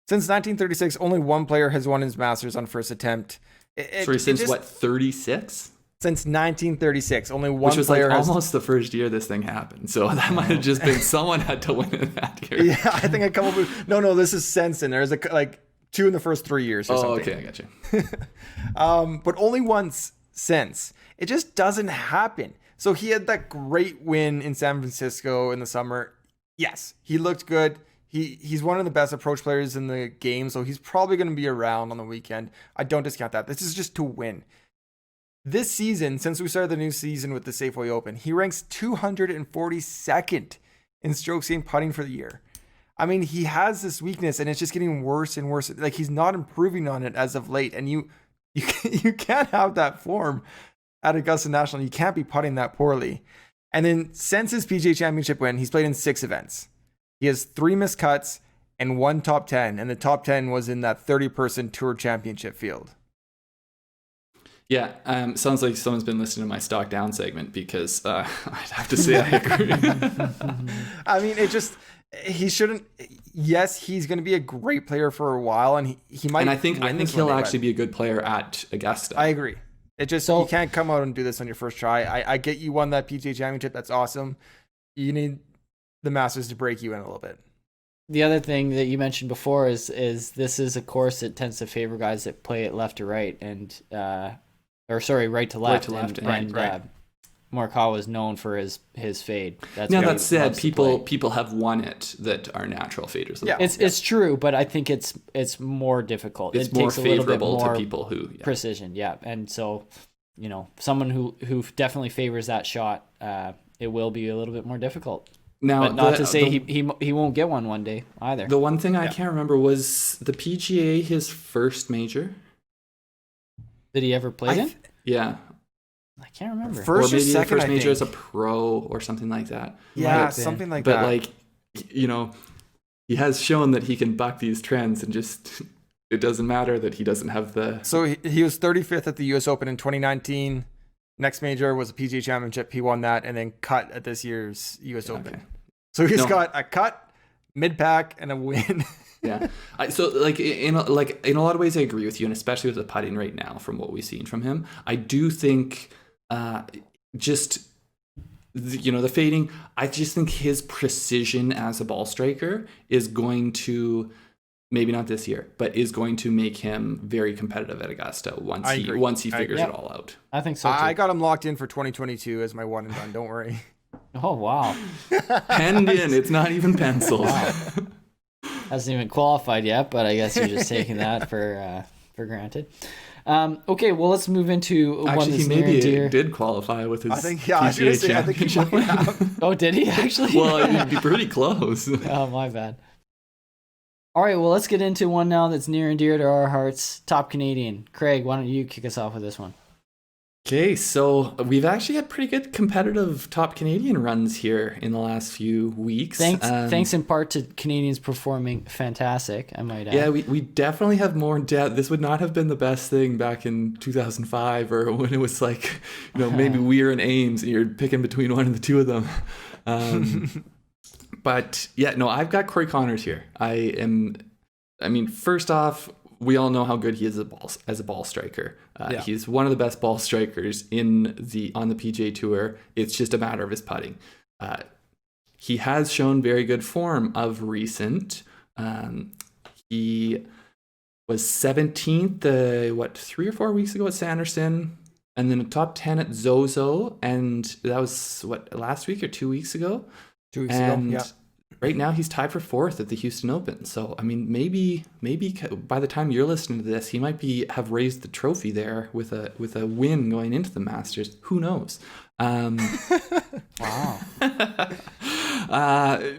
Since 1936, only one player has won his Masters on first attempt. Since what, 36? Since 1936, only one Which was player like almost the first year this thing happened. So that might have just been someone had to win it that year. Yeah, I think a couple of... No, this is Sensen. There's like 2 in the first 3 years or something. Okay, I got you. But only once since. It just doesn't happen. So he had that great win in San Francisco in the summer. Yes, he looked good. He's one of the best approach players in the game, so he's probably going to be around on the weekend. I don't discount that. This is just to win. This season, since we started the new season with the Safeway Open, he ranks 242nd in strokes gained putting for the year. I mean, he has this weakness, and it's just getting worse and worse. Like, he's not improving on it as of late, and you can't have that form at Augusta National. You can't be putting that poorly. And then since his PGA Championship win, he's played in 6 events. He has 3 missed cuts and 1 top 10, and the top 10 was in that 30-person Tour Championship field. Yeah, sounds like someone's been listening to my stock down segment because I'd have to say I agree. I mean, he shouldn't. Yes, he's going to be a great player for a while, and he might. And I think he'll actually be a good player at Augusta. I agree. You can't come out and do this on your first try. I get you won that PGA Championship. That's awesome. You need the Masters to break you in a little bit. The other thing that you mentioned before is this is a course that tends to favor guys that play it left to right and right to left. Right. Morikawa is known for his fade. That said, people have won it that are natural faders. Yeah, it's true, but I think it's more difficult. It's more favorable to people who precision. Yeah, and so someone who definitely favors that shot, it will be a little bit more difficult. Now, but not to say he won't get one day either. The one thing I can't remember was the PGA his first major. Did he ever play in? Yeah. I can't remember. First or second, first major as a pro or something like that. Yeah, something like that. But like, he has shown that he can buck these trends and just it doesn't matter that he doesn't have the. So he was 35th at the U.S. Open in 2019. Next major was a PGA Championship. He won that and then cut at this year's U.S. Open. So he's got a cut, mid-pack, and a win. Yeah. So like in a lot of ways, I agree with you, and especially with the putting right now, from what we've seen from him, I do think the fading. I just think his precision as a ball striker is going to, maybe not this year, but is going to make him very competitive at Augusta once he figures it all out. I think so too. I got him locked in for 2022 as my one and done. Don't worry. Oh wow. Penned in. It's not even penciled. Wow. Hasn't even qualified yet, but I guess you're just taking that for granted. Okay, well, let's move into one that's he near and dear. Did qualify with his PGA Championship. Oh, did he actually? Well, it'd be pretty close. Oh, my bad. All right, well, let's get into one now that's near and dear to our hearts. Top Canadian. Craig, why don't you kick us off with this one? Okay, so we've actually had pretty good competitive top Canadian runs here in the last few weeks. Thanks in part to Canadians performing fantastic, I might add. Yeah, we definitely have more depth. This would not have been the best thing back in 2005 or when it was like, maybe Weir and Ames and you're picking between one of the two of them. But yeah, no, I've got Corey Connors here. First off, we all know how good he is as a ball striker. He's one of the best ball strikers on the PGA Tour. It's just a matter of his putting. He has shown very good form of recent. He was 17th, 3 or 4 weeks ago at Sanderson, and then a top 10 at Zozo, and that was last week or 2 weeks ago. 2 weeks ago, yeah. Right now, he's tied for 4th at the Houston Open. So, maybe by the time you're listening to this, he might have raised the trophy there with a win going into the Masters. Who knows? Wow. I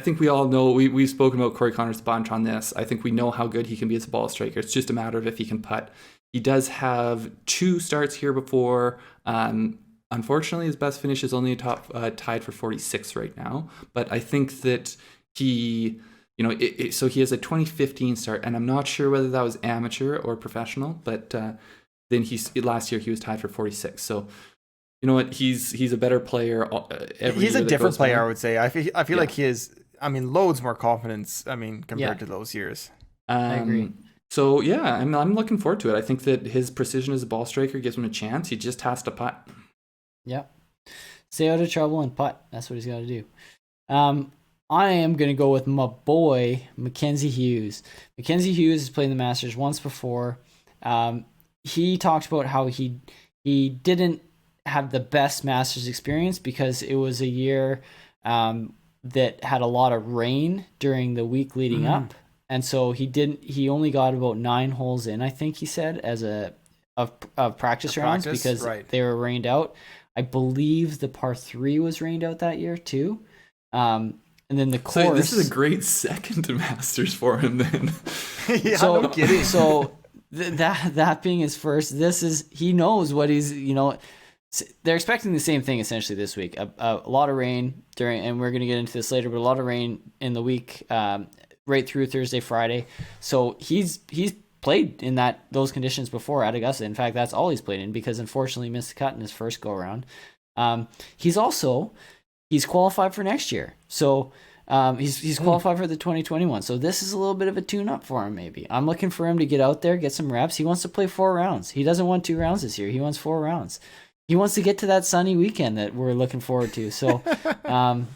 think we all know. We've spoken about Corey Connors a bunch on this. I think we know how good he can be as a ball striker. It's just a matter of if he can putt. He does have 2 starts here before. Unfortunately, his best finish is only tied for 46 right now. But I think that he, so he has a 2015 start, and I'm not sure whether that was amateur or professional. But then last year he was tied for 46. So you know what? He's a better player. He's a different player, I would say. I feel like he is. Loads more confidence. Compared to those years. I agree. So yeah, I'm looking forward to it. I think that his precision as a ball striker gives him a chance. He just has to putt. Yep. Stay out of trouble and putt. That's what he's got to do. I am going to go with my boy, Mackenzie Hughes. Mackenzie Hughes has played the Masters once before. He talked about how he didn't have the best Masters experience because it was a year that had a lot of rain during the week leading up. And so he only got about 9 holes in, I think he said, as of practice rounds because they were rained out. I believe the par 3 was rained out that year too. And then the course. So this is a great second to Masters for him then. Yeah, no kidding. So that being his first, he knows what he's, they're expecting the same thing essentially this week. A lot of rain and we're going to get into this later, but a lot of rain in the week right through Thursday, Friday. So he's played in those conditions before at Augusta. In fact, that's all he's played in because unfortunately missed the cut in his first go around. He's qualified for next year. So he's qualified for the 2021. So this is a little bit of a tune-up for him, maybe. I'm looking for him to get out there, get some reps. He wants to play 4 rounds. He doesn't want 2 rounds this year. He wants 4 rounds. He wants to get to that sunny weekend that we're looking forward to. So, I'm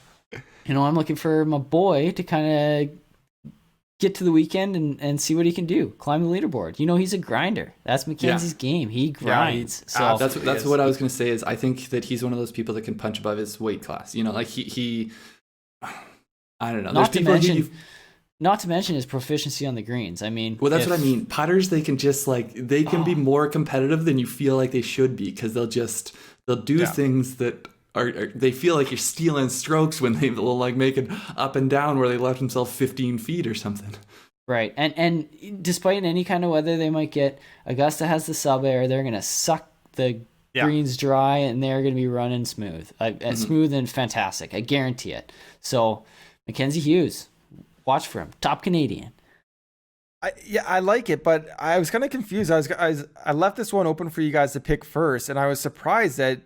looking for my boy to kind of get to the weekend and see what he can do. Climb the leaderboard. He's a grinder. That's Mackenzie's game. He grinds. So that's what I was going to say is I think that he's one of those people that can punch above his weight class. Like he I don't know. Not to mention his proficiency on the greens. I mean, well, that's what I mean. Putters, they can just they can be more competitive than you feel like they should be because they'll do things that are they feel like you're stealing strokes when they'll make it up and down where they left themselves 15 feet or something. Right, and despite any kind of weather they might get, Augusta has the sub air. They're gonna suck the greens dry, and they're gonna be running smooth, smooth and fantastic. I guarantee it. So, Mackenzie Hughes. Watch for him. Top Canadian. I like it, but I was kind of confused. I left this one open for you guys to pick first, and I was surprised that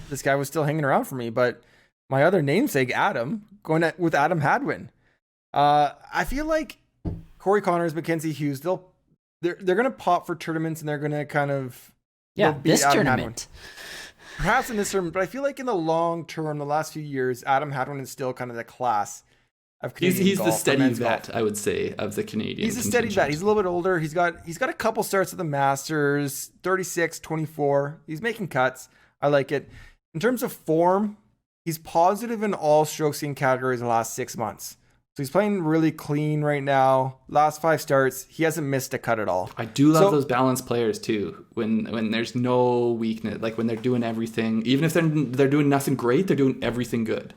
this guy was still hanging around for me. But my other namesake, Adam, with Adam Hadwin. I feel like Corey Connors, Mackenzie Hughes, they're going to pop for tournaments, and they're going to kind of this Adam tournament. Hadwin. Perhaps in this tournament, but I feel like in the long term, the last few years, Adam Hadwin is still kind of the class. He's the steady vet, I would say, of the Canadian. He's a steady vet. He's a little bit older. He's got a couple starts at the Masters, 36, 24. He's making cuts. I like it. In terms of form, he's positive in all strokes gained categories the last 6 months. So he's playing really clean right now. Last 5 starts, he hasn't missed a cut at all. I do love those balanced players too. When there's no weakness, like when they're doing everything, even if they're doing nothing great, they're doing everything good.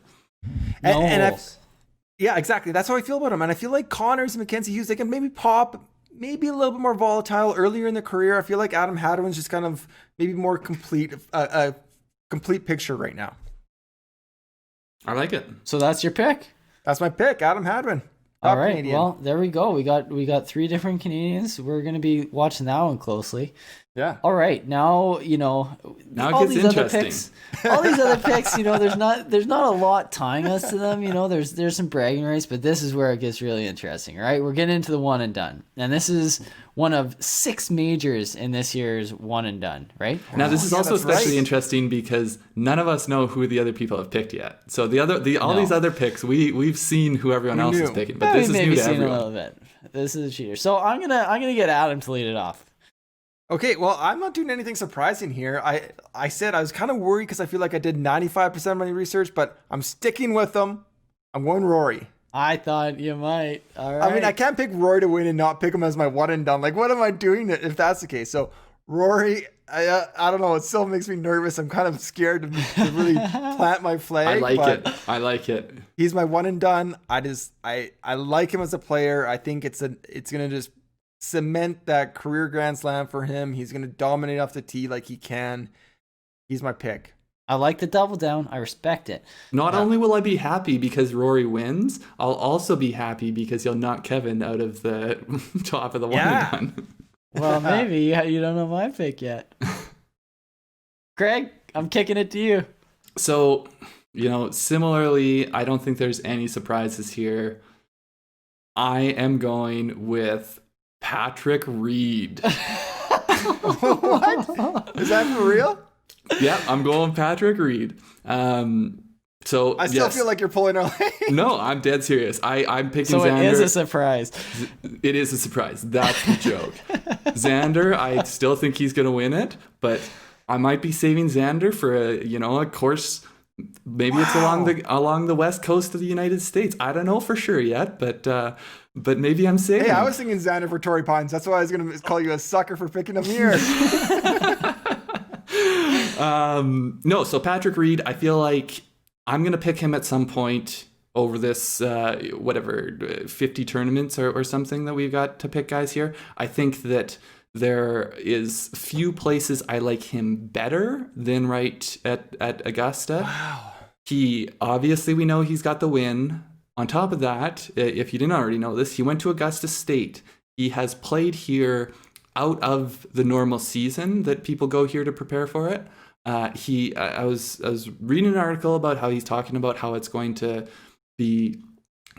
Yeah, exactly. That's how I feel about him. And I feel like Connors and Mackenzie Hughes, they can maybe pop, maybe a little bit more volatile earlier in the career. I feel like Adam Hadwin's just kind of maybe more complete, a complete picture right now. I like it. So that's your pick? That's my pick, Adam Hadwin. All right. Canadian. Well, there we go. We got 3 different Canadians. We're going to be watching that one closely. Yeah. All right. Now, now all it gets these interesting. All these other picks, there's not a lot tying us to them. There's some bragging rights, but this is where it gets really interesting, right? We're getting into the one and done. And this is one of 6 majors in this year's one and done, right? Now, this is also especially interesting because none of us know who the other people have picked yet. So these other picks, we've seen who everyone else is picking, but this is new to everyone. A little bit. This is a cheater. So I'm gonna get Adam to lead it off. Okay, well, I'm not doing anything surprising here. I said I was kind of worried because I feel like I did 95% of my research, but I'm sticking with them. I'm going Rory. I thought you might. All right. I mean, I can't pick Rory to win and not pick him as my one and done. Like, what am I doing if that's the case? So, Rory, I don't know. It still makes me nervous. I'm kind of scared to really plant my flag. I like it. He's my one and done. I like him as a player. I think it's going to just cement that career Grand Slam for him. He's going to dominate off the tee like he can. He's my pick. I like the double down. I respect it. Not only will I be happy because Rory wins, I'll also be happy because he'll knock Kevin out of the top of the one and done. Well, maybe you don't know my pick yet. Craig, I'm kicking it to you. So, similarly, I don't think there's any surprises here. I am going with Patrick Reed. What? Is that for real? Yeah, I'm going Patrick Reed. So I still feel like you're pulling our leg. No, I'm dead serious. I'm picking so Xander. It is a surprise. It is a surprise. That's the joke. Xander, I still think he's going to win it, but I might be saving Xander for a course. Maybe it's along the west coast of the United States. I don't know for sure yet, but maybe I'm saving. Hey, I was thinking Xander for Torrey Pines. That's why I was going to call you a sucker for picking him here. No, so Patrick Reed, I feel like I'm going to pick him at some point over this, 50 tournaments or something that we've got to pick guys here. I think that there is few places I like him better than right at Augusta. Wow. We know he's got the win. On top of that, if you didn't already know this, he went to Augusta State he has played here out of the normal season that people go here to prepare for it. I was reading an article about how he's talking about how it's going to be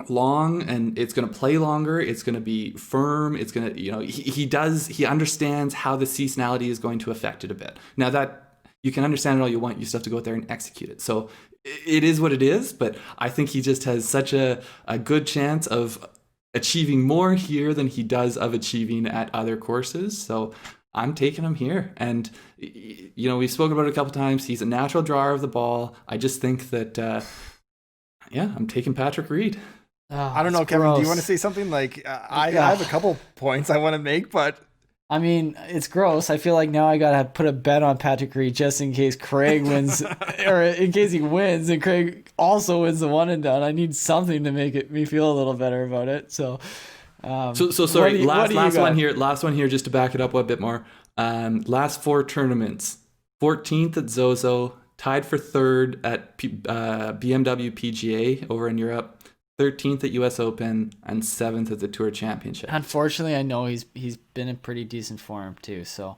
long and it's going to play longer. It's going to be firm. It's going to, he understands how the seasonality is going to affect it a bit. Now that you can understand it all you want, you still have to go out there and execute it. So it is what it is, but I think he just has such a good chance of achieving more here than he does of achieving at other courses. So I'm taking him here. And, we've spoken about it a couple times. He's a natural drawer of the ball. I just think that, I'm taking Patrick Reed. Oh, I don't know, Kevin, gross. Do you want to say something? Like, I have a couple points I want to make, but... I mean, it's gross. I feel like now I got to put a bet on Patrick Reed just in case Craig wins, or in case he wins and Craig also wins the one and done. I need something to make me feel a little better about it. So sorry. Last one here, just to back it up a bit more. Last 4 tournaments: 14th at Zozo, tied for 3rd at BMW PGA over in Europe, 13th at US Open, and 7th at the Tour Championship. Unfortunately, I know he's been in pretty decent form too. So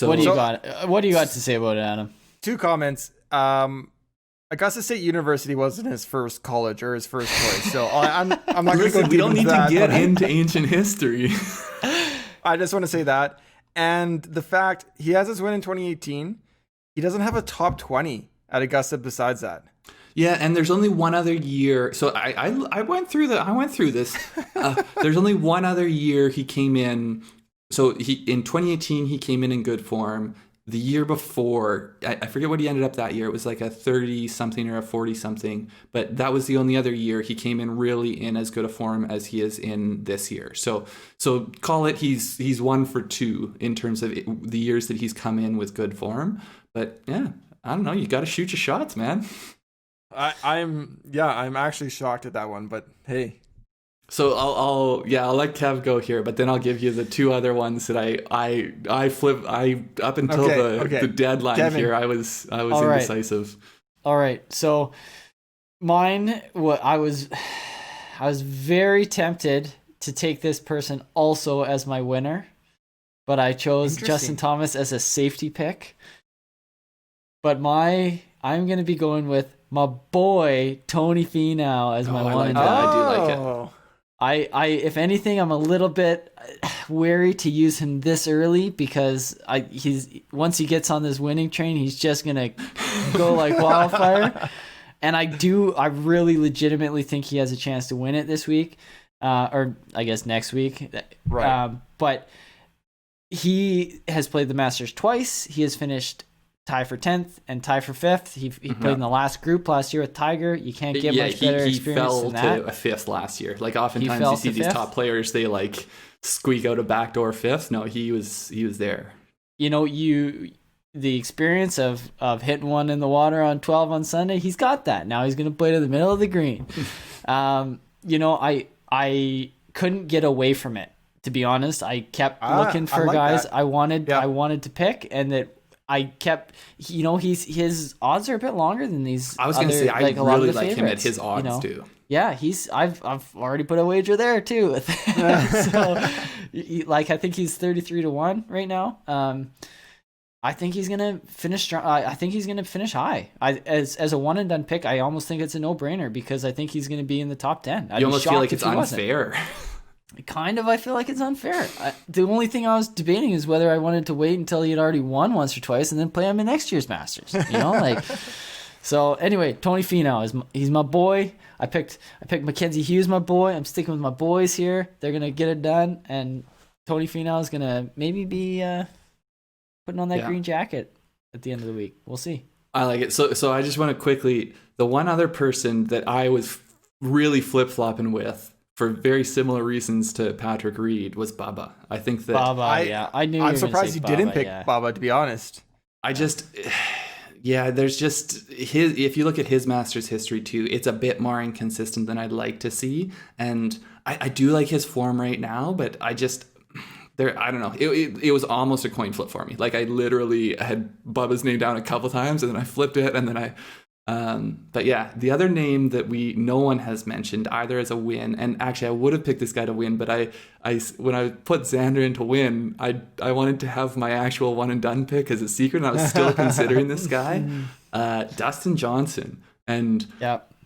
what do you got? What do you got to say about it, Adam? 2 comments. Augusta State University wasn't his first college or his first choice, so I'm not going to go. We don't need to get into ancient history. I just want to say that, and the fact he has his win in 2018, he doesn't have a top 20 at Augusta besides that. Yeah, and there's only one other year. So I went through this. There's only one other year he came in. So in 2018 he came in good form. The year before, I forget what he ended up that year. It was like a 30 something or a 40 something. But that was the only other year he came in really in as good a form as he is in this year. So call it he's 1 for 2 in terms of the years that he's come in with good form. But yeah, I don't know. You got to shoot your shots, man. I'm actually shocked at that one, but hey. So I'll let Kev go here, but then I'll give you the 2 other ones that I flip. Up until the deadline, Kevin. Here I was indecisive. All right, so mine, I was very tempted to take this person also as my winner, but I chose Justin Thomas as a safety pick. But I'm gonna be going with my boy Tony Finau as my one and done. I do like it. I if anything, I'm a little bit wary to use him this early because once he gets on this winning train, he's just gonna go like wildfire. And I really legitimately think he has a chance to win it this week, or I guess next week. Right. But he has played the Masters twice. He has finished tie for 10th and tie for 5th. He played in the last group last year with Tiger. You can't get much better experience than that. He fell to a 5th last year. Like oftentimes you see these top players, they like squeak out a backdoor 5th. No, he was there. The experience of hitting one in the water on 12 on Sunday, he's got that. Now he's going to play to the middle of the green. I couldn't get away from it, to be honest. I kept looking for guys that. I wanted to pick, and that I kept, his odds are a bit longer than these. I was going to say, I really like him at his odds too. Yeah, I've already put a wager there too. So, I think he's 33-1 right now. I think he's gonna finish strong. I think he's gonna finish high. As a one and done pick, I almost think it's a no brainer because I think he's gonna be in the top 10. You almost feel like it's unfair. Kind of, I feel like it's unfair. The only thing I was debating is whether I wanted to wait until he had already won once or twice and then play him in next year's Masters. So anyway, Tony Finau he's my boy. I picked Mackenzie Hughes, my boy. I'm sticking with my boys here. They're gonna get it done, and Tony Finau is gonna maybe be putting on that green jacket at the end of the week. We'll see. I like it. So I just want to quickly, the one other person that I was really flip-flopping with for very similar reasons to Patrick Reed was Bubba. I think that I'm surprised you didn't pick Bubba, to be honest. There's just if you look at his Masters history too, it's a bit more inconsistent than I'd like to see. And I do like his form right now, but I don't know. It was almost a coin flip for me. Like I literally had Bubba's name down a couple times and then I flipped it and then I But yeah, the other name that no one has mentioned either as a win, and actually I would have picked this guy to win, but I when I put Xander into win, I wanted to have my actual one and done pick as a secret, and I was still considering this guy, Dustin Johnson. And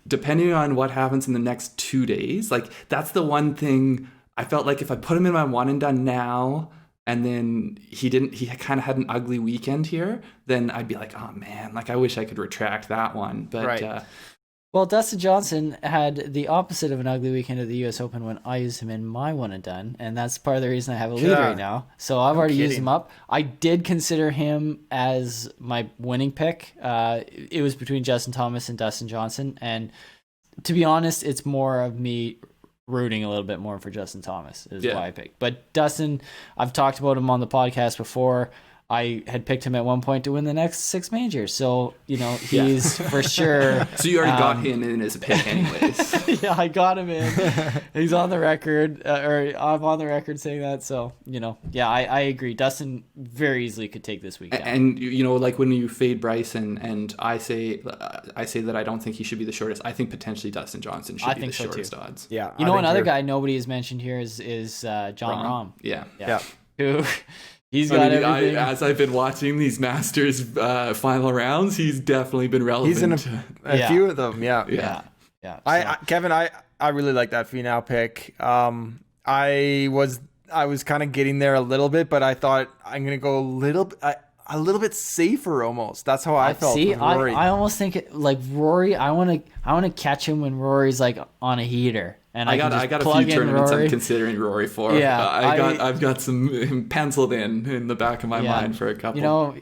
depending on what happens in the next 2 days, like that's the one thing I felt like if I put him in my one and done now, and then he kind of had an ugly weekend here, then I'd be like, oh man, like I wish I could retract that one. But well, Dustin Johnson had the opposite of an ugly weekend at the U.S. Open when I used him in my one and done, and that's part of the reason I have a lead right now. So I've already used him up. I did consider him as my winning pick. It was between Justin Thomas and Dustin Johnson, and to be honest, it's more of me rooting a little bit more for Justin Thomas is why I picked. But Dustin, I've talked about him on the podcast before. I had picked him at one point to win the next 6 majors. So, he's for sure. So you already got him in as a pick anyways. Yeah, I got him in. He's on the record, or I'm on the record saying that. So, I agree. Dustin very easily could take this weekend. And, like when you fade Bryson, and I say that I don't think he should be the shortest. I think potentially Dustin Johnson should be the shortest odds. Yeah. Another guy nobody has mentioned here is John Rahm. Yeah. Who... He's got everything. As I've been watching these Masters final rounds, he's definitely been relevant. He's in a few of them, yeah. Kevin, I really like that Finau pick. I was kind of getting there a little bit, but I thought I'm gonna go a little bit safer almost. That's how I felt. See, with Rory. I almost think like Rory. I want to catch him when Rory's like on a heater. And I got a few tournaments I'm considering Rory for. Yeah, I've got some penciled in the back of my mind for a couple.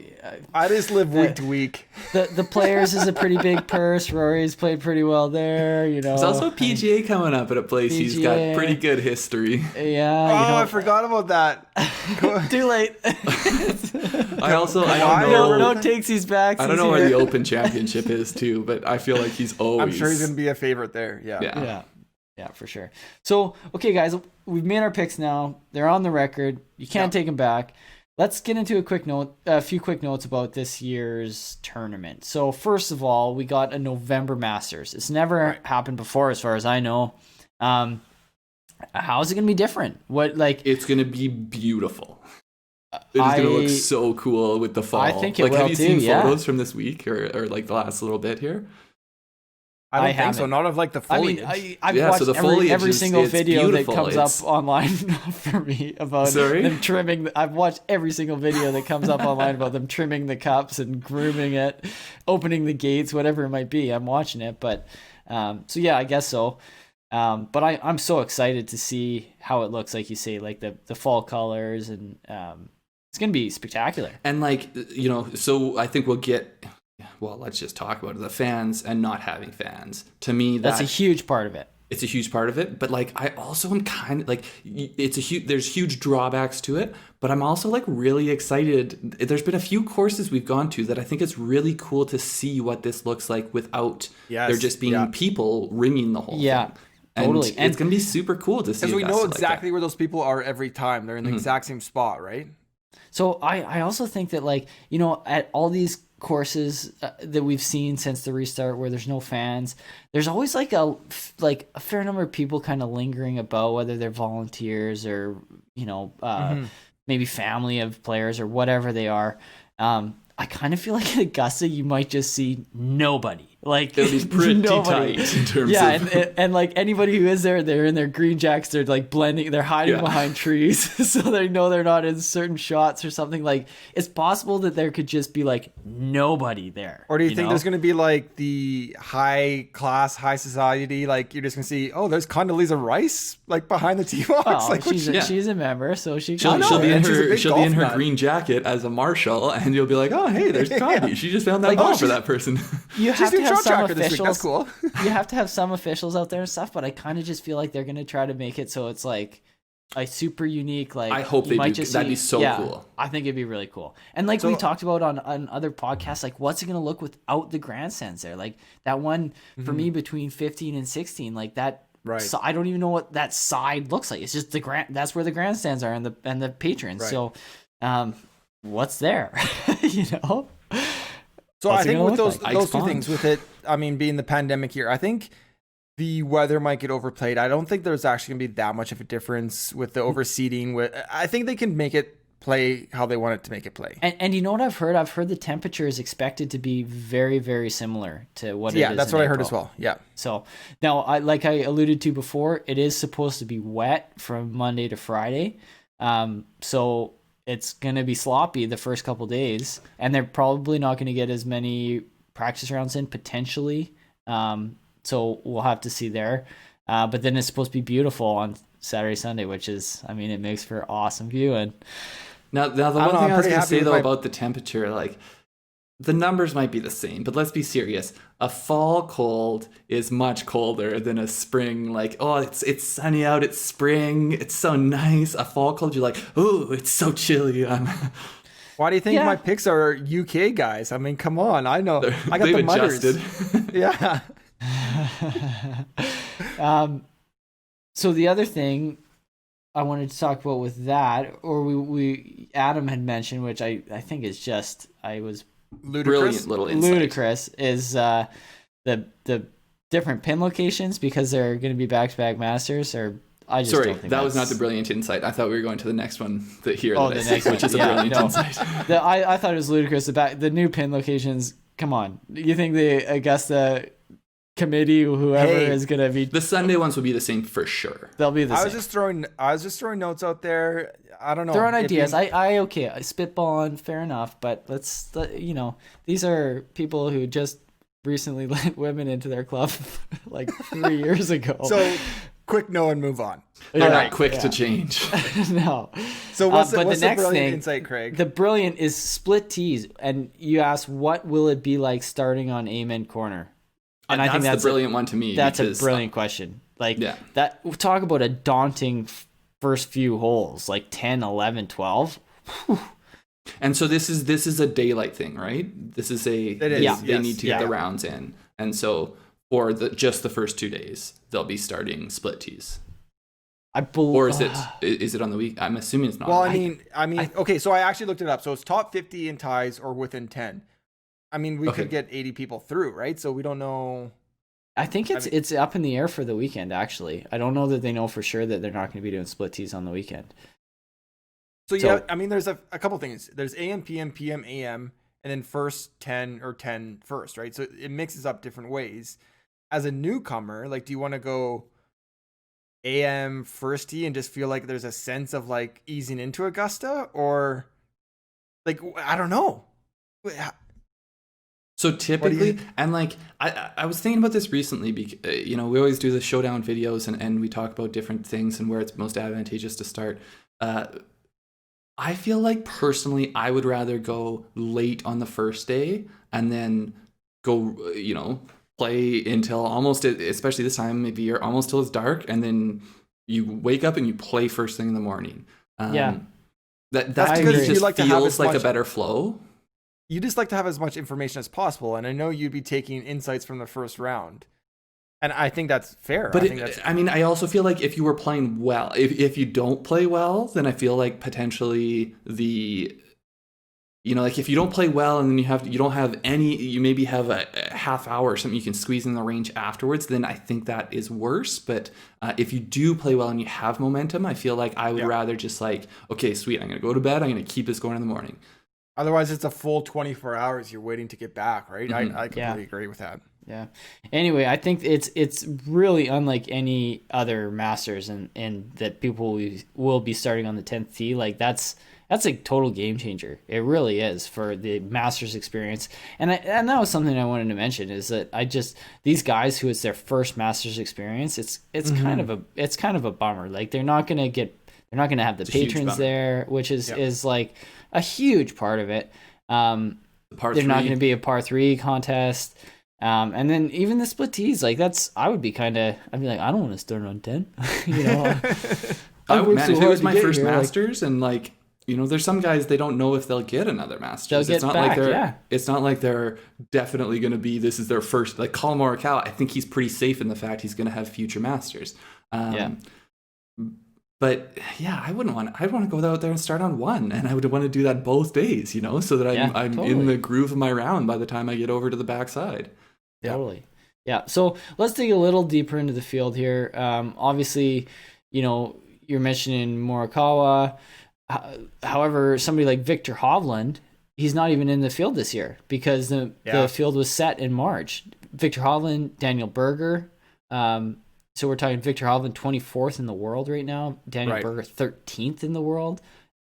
I just live week to week. The Players is a pretty big purse. Rory's played pretty well there. There's also PGA coming up at a place he's got pretty good history. Yeah. I forgot about that. Too late. I don't know. No takesies back. I don't know where the Open Championship is too, but I feel like he's always. I'm sure he's gonna be a favorite there. Yeah, for sure. So, okay, guys, we've made our picks now. They're on the record. You can't take them back. Let's get into a few quick notes about this year's tournament. So, first of all, we got a November Masters. It's never happened before, as far as I know. How is it going to be different? It's going to be beautiful. It's going to look so cool with the fall. I think it will too. Have you seen photos from this week or like the last little bit here? I don't think so. Not of like the foliage. I've watched every single video that comes up online for me about them trimming. I've watched every single video that comes up online about them trimming the cups and grooming it, opening the gates, whatever it might be. I'm watching it, but I guess so. But I'm so excited to see how it looks, like you say, like the fall colors, and it's gonna be spectacular. And so I think we'll get. Well, let's just talk about it. The fans and not having fans. To me, that's a huge part of it. It's a huge part of it. But I also am kind of there's huge drawbacks to it. But I'm also really excited. There's been a few courses we've gone to that I think it's really cool to see what this looks like without there just being people ringing the whole thing. Yeah, totally. And it's going to be super cool to see. Because we know exactly where those people are every time. They're in the exact same spot, right? So I also think that at all these courses that we've seen since the restart where there's no fans, there's always a fair number of people kind of lingering about, whether they're volunteers or maybe family of players or whatever they are. I kind of feel like at Augusta you might just see nobody. It'll be pretty tight in terms of... and anybody who is there, they're in their green jackets, they're blending, they're hiding behind trees so they know they're not in certain shots or something. It's possible that there could just be nobody there. Or do you think there's going to be the high class, high society, you're just going to see, there's Condoleezza Rice behind the tee box? She's a member, so she'll be in her green jacket as a marshal, and you'll be like, oh hey, there's Condi. She just found that ball for that person. You have to have some officials. That's cool. You have to have some officials out there and stuff, but I kind of just feel like they're going to try to make it so it's a super unique. I hope they do. That'd be so cool. I think it'd be really cool. And we talked about on other podcasts, what's it going to look without the grandstands there? That one for me between 15 and 16, that. Right. So I don't even know what that side looks like. It's just that's where the grandstands are and the patrons. Right. So, what's there? So I think with those like? two things, with it, I mean, being the pandemic year, I think the weather might get overplayed. I don't think there's actually gonna be that much of a difference with the overseeding. I think they can make it play how they want it to make it play. And you know what I've heard? I've heard the temperature is expected to be very, very similar to what it is. Yeah, that's what I heard April. as well. Yeah. So now, like I alluded to before, it is supposed to be wet from Monday to Friday. So it's going to be sloppy the first couple days, and they're probably not going to get as many practice rounds in potentially. So we'll have to see there. But then it's supposed to be beautiful on Saturday, Sunday, which is, I mean, it makes for awesome viewing. Now the one thing I was going to say though about the temperature, like the numbers might be the same, but let's be serious. A fall cold is much colder than a spring. Like, oh, it's sunny out, it's spring, it's so nice. A fall cold, you're like, oh, it's so chilly. Why do you think my picks are UK guys? I mean, come on, I know. I got the mutters. Yeah. So the other thing I wanted to talk about with that, or we Adam had mentioned, which I think is just ludicrous, little insight. Ludicrous is the different pin locations because they're going to be back-to-back Masters. Or I just don't think that was not the brilliant insight. I thought we were going to the next one which is a yeah, brilliant insight. I thought it was ludicrous. The new pin locations. Come on, you think the Augusta committee, whoever is going to be, the Sunday ones will be the same for sure. They'll be the same. I was just throwing notes out there. I don't know. Throwing ideas. I spitballing, fair enough, but these are people who just recently let women into their club like 3 years ago. So quick no and move on. They're not quick to change. No. So what's the next brilliant insight, Craig? The brilliant is split tees, and you asked what will it be like starting on Amen Corner? And I think that's the brilliant one to me. That's a brilliant question. That talk about a daunting first few holes, like 10, 11, 12. Whew. And so this is a daylight thing, right? This is they need to get the rounds in. And so for just the first 2 days, they'll be starting split tees. Or is it on the week? I'm assuming it's not. Well, I mean, okay, so I actually looked it up. So it's top 50 in ties or within 10. I mean, we could get 80 people through, right? So we don't know. I think it's up in the air for the weekend, actually. I don't know that they know for sure that they're not going to be doing split tees on the weekend. So yeah, I mean, there's a couple things. There's AM, PM, PM, AM, and then first 10 or 10 first, right? So it mixes up different ways. As a newcomer, like, do you want to go AM first tee and just feel like there's a sense of like easing into Augusta, or like, I don't know. So typically, and like I was thinking about this recently, because we always do the showdown videos and we talk about different things and where it's most advantageous to start. I feel like personally, I would rather go late on the first day and then go, play until almost, especially this time of year, almost till it's dark, and then you wake up and you play first thing in the morning. That's because it just feels like a better flow. You just like to have as much information as possible, and I know you'd be taking insights from the first round, and I think that's fair. But I also feel like if you were playing well, if you don't play well, then I feel like potentially like if you don't play well and then you don't have any, you maybe have a half hour or something you can squeeze in the range afterwards, then I think that is worse. But if you do play well and you have momentum, I feel like I would rather just like, okay, sweet, I'm going to go to bed, I'm going to keep this going in the morning. Otherwise, it's a full 24 hours you're waiting to get back, right? Mm-hmm. I completely agree with that. Yeah. Anyway, I think it's really unlike any other Masters, and that people will be starting on the 10th tee. Like that's a total game changer. It really is for the Masters experience. And that was something I wanted to mention, is that these guys who it's their first Masters experience, it's kind of a bummer. Like they're not gonna have the patrons there, which is like a huge part of it. They're not going to be a par 3 contest. And then even the split tees, like I'd be like, I don't want to start on 10. If it was my first Masters, and like, there's some guys, they don't know if they'll get another Masters. It's not like they're definitely going to be, this is their first, like Collin Morikawa, I think he's pretty safe in the fact he's going to have future Masters. But yeah, I want to go out there and start on 1, and I would want to do that both days, so that I'm totally. in the groove of my round by the time I get over to the backside. Totally. Yeah. So let's dig a little deeper into the field here. Obviously, you're mentioning Morikawa. However, somebody like Victor Hovland, he's not even in the field this year because the field was set in March. Victor Hovland, Daniel Berger. So we're talking Victor Hovland 24th in the world right now. Daniel Berger 13th in the world.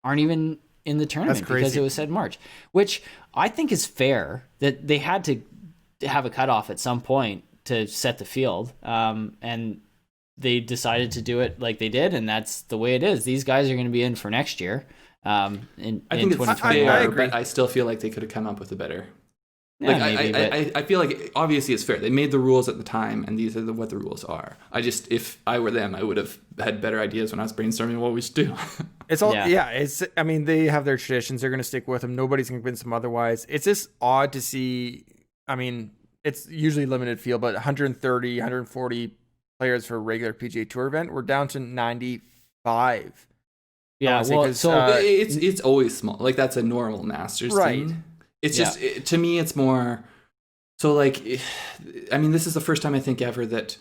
Aren't even in the tournament because it was set in March, which I think is fair that they had to have a cutoff at some point to set the field. And they decided to do it like they did, and that's the way it is. These guys are going to be in for next year. I think it's fair, but I still feel like they could have come up with a better. I feel like obviously it's fair. They made the rules at the time, and these are what the rules are. If I were them, I would have had better ideas when I was brainstorming what we should do. It's all It's they have their traditions. They're going to stick with them. Nobody's going to convince them otherwise. It's just odd to see. It's usually limited field, but 130, 140 players for a regular PGA Tour event. We're down to 95. Yeah, it's always small. Like that's a normal Masters thing. It's just to me, it's more. So this is the first time I think ever that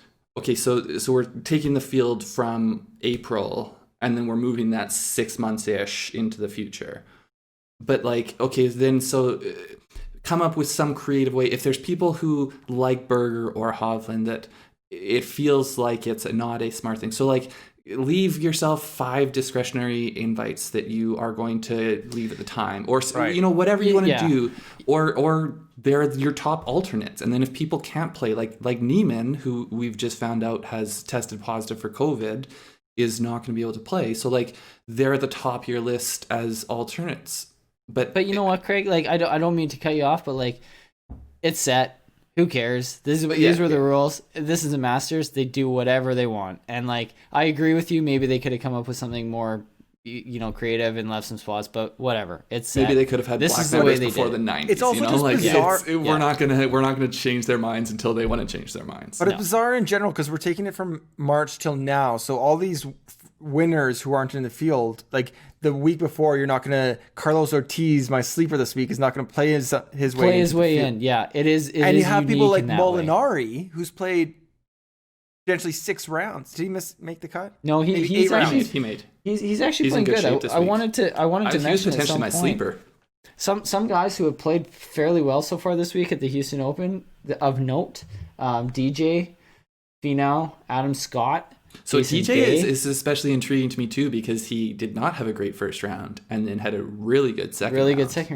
so we're taking the field from April and then we're moving that 6 months ish into the future. But come up with some creative way. If there's people who like Berger or Hovland, that it feels like it's not a smart thing. So leave yourself 5 discretionary invites that you are going to leave at the time, or whatever you want to do, or they're your top alternates. And then if people can't play, like Neiman, who we've just found out has tested positive for COVID, is not going to be able to play. So they're at the top of your list as alternates. But you know what, Craig? I don't mean to cut you off, but it's set. Who cares? These were the rules. This is a Masters. They do whatever they want. And I agree with you. Maybe they could have come up with something more, creative and left some spots. But whatever. It's set. Maybe they could have had black members before the 90s. It's also just bizarre. We're not gonna change their minds until they want to change their minds. But it's bizarre in general because we're taking it from March till now. So all these winners who aren't in the field, the week before, you're not going to. Carlos Ortiz, my sleeper this week, is not going to play his way in. Yeah, it is. And you have people like Molinari, who's played potentially 6 rounds. Did he make the cut? No, he's actually made. He's actually playing good. I wanted to mention potentially my sleeper. Some guys who have played fairly well so far this week at the Houston Open of note: DJ, Finau, Adam Scott. So DJ is especially intriguing to me too because he did not have a great first round and then had a really good second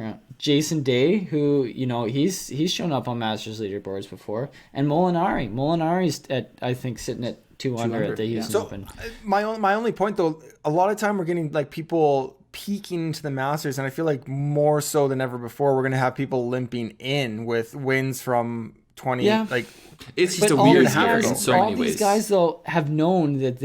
round. Jason Day, who he's shown up on Masters leaderboards before, and Molinari's I think sitting at 200 at the Houston Open. My only point though, a lot of time we're getting people peeking into the Masters, and I feel like more so than ever before we're going to have people limping in with wins from 20. It's just a weird year in so many ways. All these guys though have known that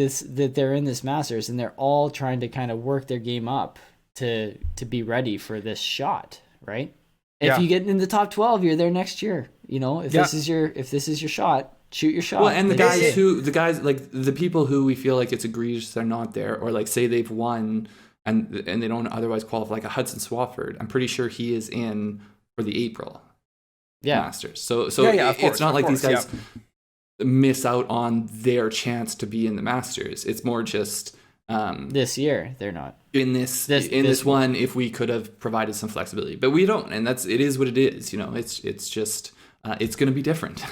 they're in this Masters, and they're all trying to kind of work their game up to be ready for this shot, right? If you get in the top 12, you're there next year. If this is your shot, shoot your shot. Well, and the people who we feel like it's egregious they're not there, or say they've won and they don't otherwise qualify, like a Hudson Swafford. I'm pretty sure he is in for the April Masters. So it's not like these guys miss out on their chance to be in the Masters. It's more just this year they're not in this one. If we could have provided some flexibility, but we don't, and it is what it is. It's just it's going to be different.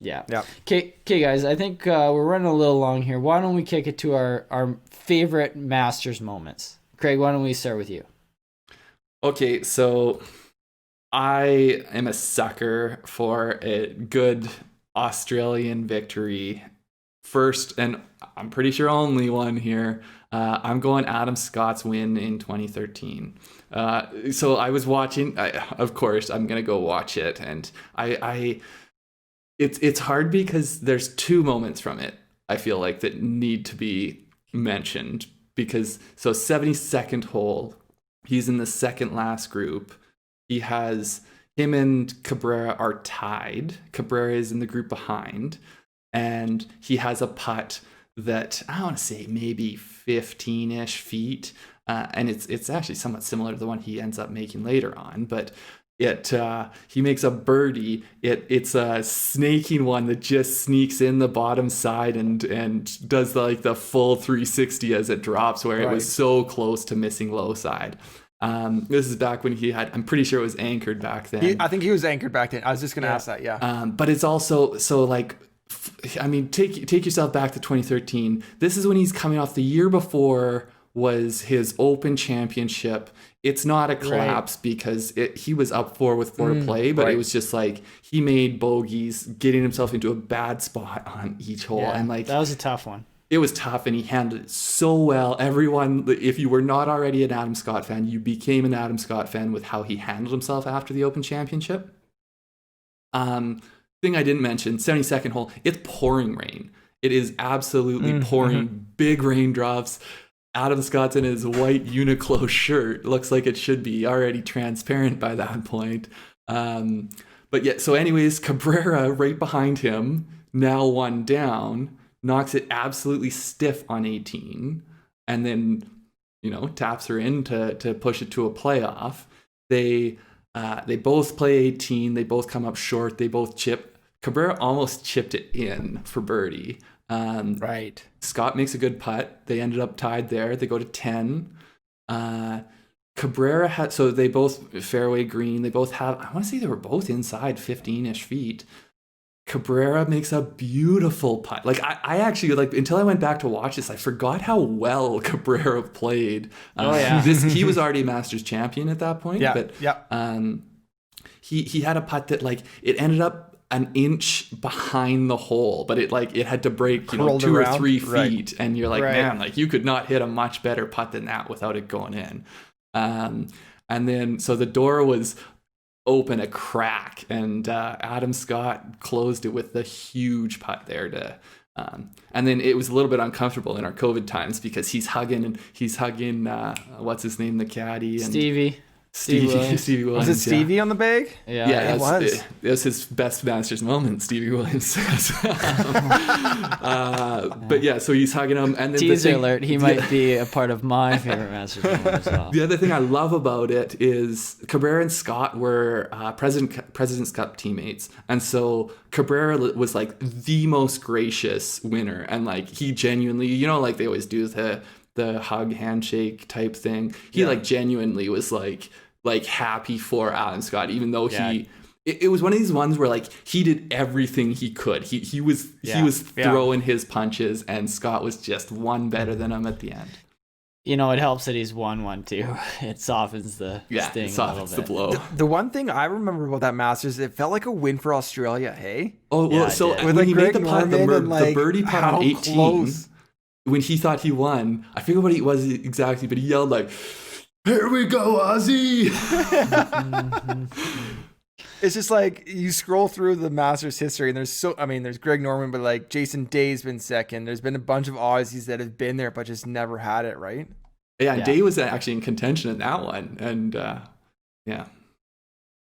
Yeah. Okay, guys. I think we're running a little long here. Why don't we kick it to our favorite Masters moments? Craig, why don't we start with you? Okay, so I am a sucker for a good Australian victory. First, and I'm pretty sure only one here. I'm going Adam Scott's win in 2013. So I was watching. Of course, I'm gonna go watch it, and it's hard because there's 2 moments from it I feel like that need to be mentioned. Because 72nd hole, he's in the second last group. Him and Cabrera are tied. Cabrera is in the group behind, and he has a putt that I want to say maybe 15-ish feet. And it's actually somewhat similar to the one he ends up making later on, but he makes a birdie. It's a snaking one that just sneaks in the bottom side and does the full 360 as it drops, where it was so close to missing low side. This is back when I'm pretty sure it was anchored back then. I think he was anchored back then. I was just going to ask that. Yeah. But it's also take yourself back to 2013. This is when he's coming off. The year before was his Open Championship. It's not a collapse because he was up 4 with 4 to play, but it was just he made bogeys, getting himself into a bad spot on each hole. And that was a tough one. It was tough, and he handled it so well. Everyone, if you were not already an Adam Scott fan, you became an Adam Scott fan with how he handled himself after the Open Championship. Thing I didn't mention, 72nd hole, it's pouring rain. It is absolutely pouring, big raindrops. Adam Scott's in his white Uniqlo shirt. Looks like it should be already transparent by that point. But yeah, so anyways, Cabrera right behind him, now 1 down, knocks it absolutely stiff on 18, and then, taps her in to push it to a playoff. They both play 18. They both come up short. They both chip. Cabrera almost chipped it in for birdie. Scott makes a good putt. They ended up tied there. They go to 10. Cabrera had, so they both fairway green. They both have, I want to say they were both inside 15-ish feet. Cabrera makes a beautiful putt. I actually, until I went back to watch this, I forgot how well Cabrera played. He was already Masters champion at that point. He had a putt that it ended up an inch behind the hole, but it had to break 2 or 3 feet, and you're man, you could not hit a much better putt than that without it going in. And then so the door was open a crack, and Adam Scott closed it with the huge putt there to and then it was a little bit uncomfortable in our COVID times because he's hugging what's his name, the caddy, and Stevie Williams. Was it Stevie on the bag? Yeah, it was. It was his best Masters moment, Stevie Williams says. But yeah, so he's hugging him. And then teaser alert, he might be a part of my favorite Masters moment as well. The other thing I love about it is Cabrera and Scott were President's Cup teammates. And so Cabrera was the most gracious winner. And he genuinely, they always do the hug handshake type thing. He genuinely was happy for Adam Scott, even though it was one of these ones where he did everything he could. He was throwing his punches, and Scott was just one better than him at the end. It helps that he's won one too. It softens the sting a little bit. The blow. The one thing I remember about that Masters, it felt like a win for Australia. Hey. Oh well, so when he made the putt, the birdie putt on 18. Close. When he thought he won, I forget what it was exactly, but he yelled "Here we go, Aussie!" It's just you scroll through the Masters history, and there's Greg Norman, but Jason Day's been second. There's been a bunch of Aussies that have been there, but just never had it, right? Yeah, Day was actually in contention in that one, and yeah.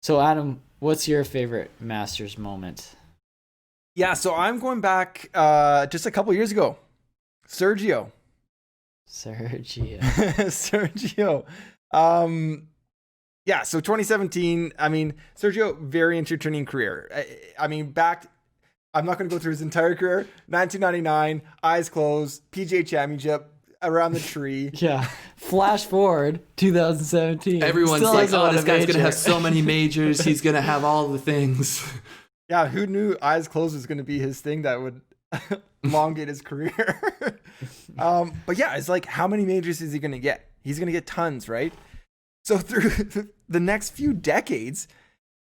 So Adam, what's your favorite Masters moment? Yeah, so I'm going back just a couple years ago. Sergio. Yeah, so 2017, Sergio, very entertaining career. I'm not going to go through his entire career. 1999, eyes closed, PGA Championship, around the tree. Yeah, flash forward, 2017. Everyone's this guy's going to have so many majors. He's going to have all the things. Yeah, who knew eyes closed was going to be his thing that would elongate his career. But yeah, it's how many majors is he going to get? He's going to get tons, right? So through the next few decades,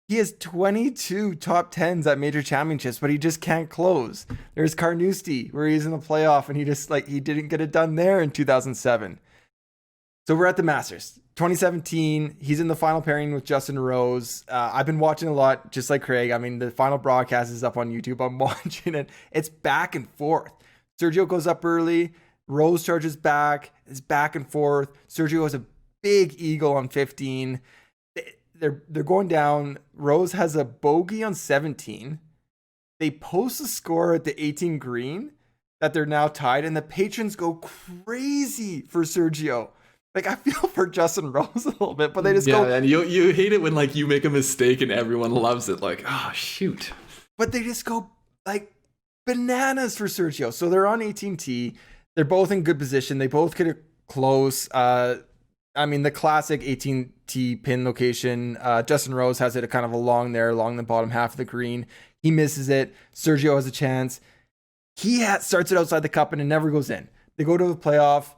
he has 22 top 10s at major championships, but he just can't close. There's Carnoustie, where he's in the playoff, and he just he didn't get it done there in 2007. So we're at the Masters. 2017, he's in the final pairing with Justin Rose. I've been watching a lot, just like Craig. The final broadcast is up on YouTube. I'm watching it. It's back and forth. Sergio goes up early. Rose charges back. It's back and forth. Sergio has a big eagle on 15. They're going down. Rose has a bogey on 17. They post a score at the 18 green. that they're now tied, and the patrons go crazy for Sergio. Like, I feel for Justin Rose a little bit, but they just go. And you hate it when like you make a mistake and everyone loves it. Like, oh shoot. But they just go like bananas for Sergio. So they're on 18T. They're both in good position. They both get it close. I mean, the classic 18T pin location. Justin Rose has it kind of along the bottom half of the green. He misses it. Sergio has a chance. He starts it outside the cup and it never goes in. They go to the playoff.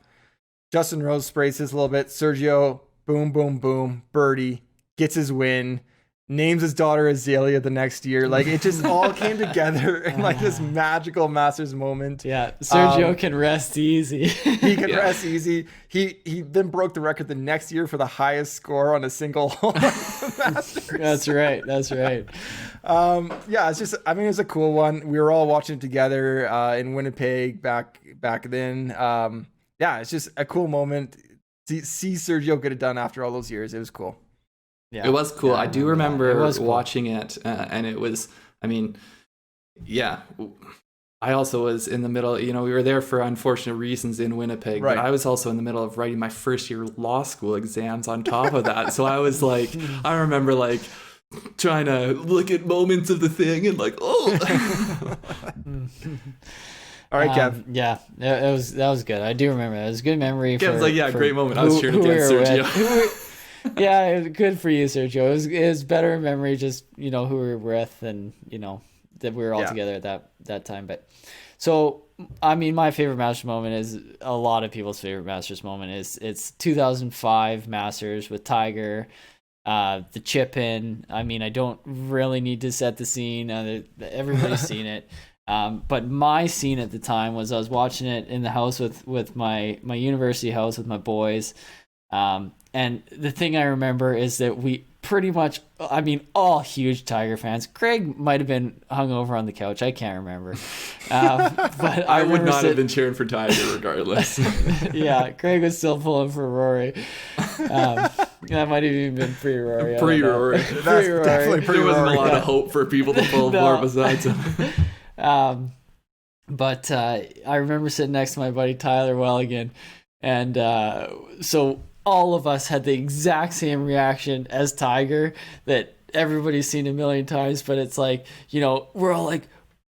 Justin Rose sprays his a little bit. Sergio, boom, boom, boom, birdie, gets his win, names his daughter Azalea the next year. Like, it just all came together in like this magical Masters moment. Yeah, Sergio can rest easy. He can rest easy. He then broke the record the next year for the highest score on a single hole in the Masters. That's right. Yeah, it's just, I mean, it's a cool one. We were all watching it together in Winnipeg back then. Yeah, it's just a cool moment. See Sergio get it done after all those years. It was cool. Yeah, it was cool. Yeah, I do remember cool. watching it, and it was, I mean, yeah. I also was in the middle, we were there for unfortunate reasons in Winnipeg, right. But I was also in the middle of writing my first year law school exams on top of that. So I was like, I remember like trying to look at moments of the thing and like, oh. All right, Kev. Yeah, that was good. I do remember that. It was a good memory. Kev's like, yeah, great moment. I was cheering against Sergio. Yeah, it was good for you, Sergio. It was better memory, just who we were with, and that we were all together at that time. But so, I mean, my favorite Masters moment is a lot of people's favorite Masters moment. It's 2005 Masters with Tiger. The chip in. I mean, I don't really need to set the scene. Everybody's seen it. But my scene at the time was I was watching it in the house with my university house with my boys. And the thing I remember is that we pretty much, I mean, all huge Tiger fans. Craig might have been hungover on the couch. I can't remember. But I would not have been cheering for Tiger regardless. Yeah, Craig was still pulling for Rory. That might have even been pre-Rory. Pre-Rory. That's definitely pre-Rory. There wasn't a lot of hope for people to pull for besides him. But I remember sitting next to my buddy Tyler Welligan, and so all of us had the exact same reaction as Tiger that everybody's seen a million times. But it's like, we're all like,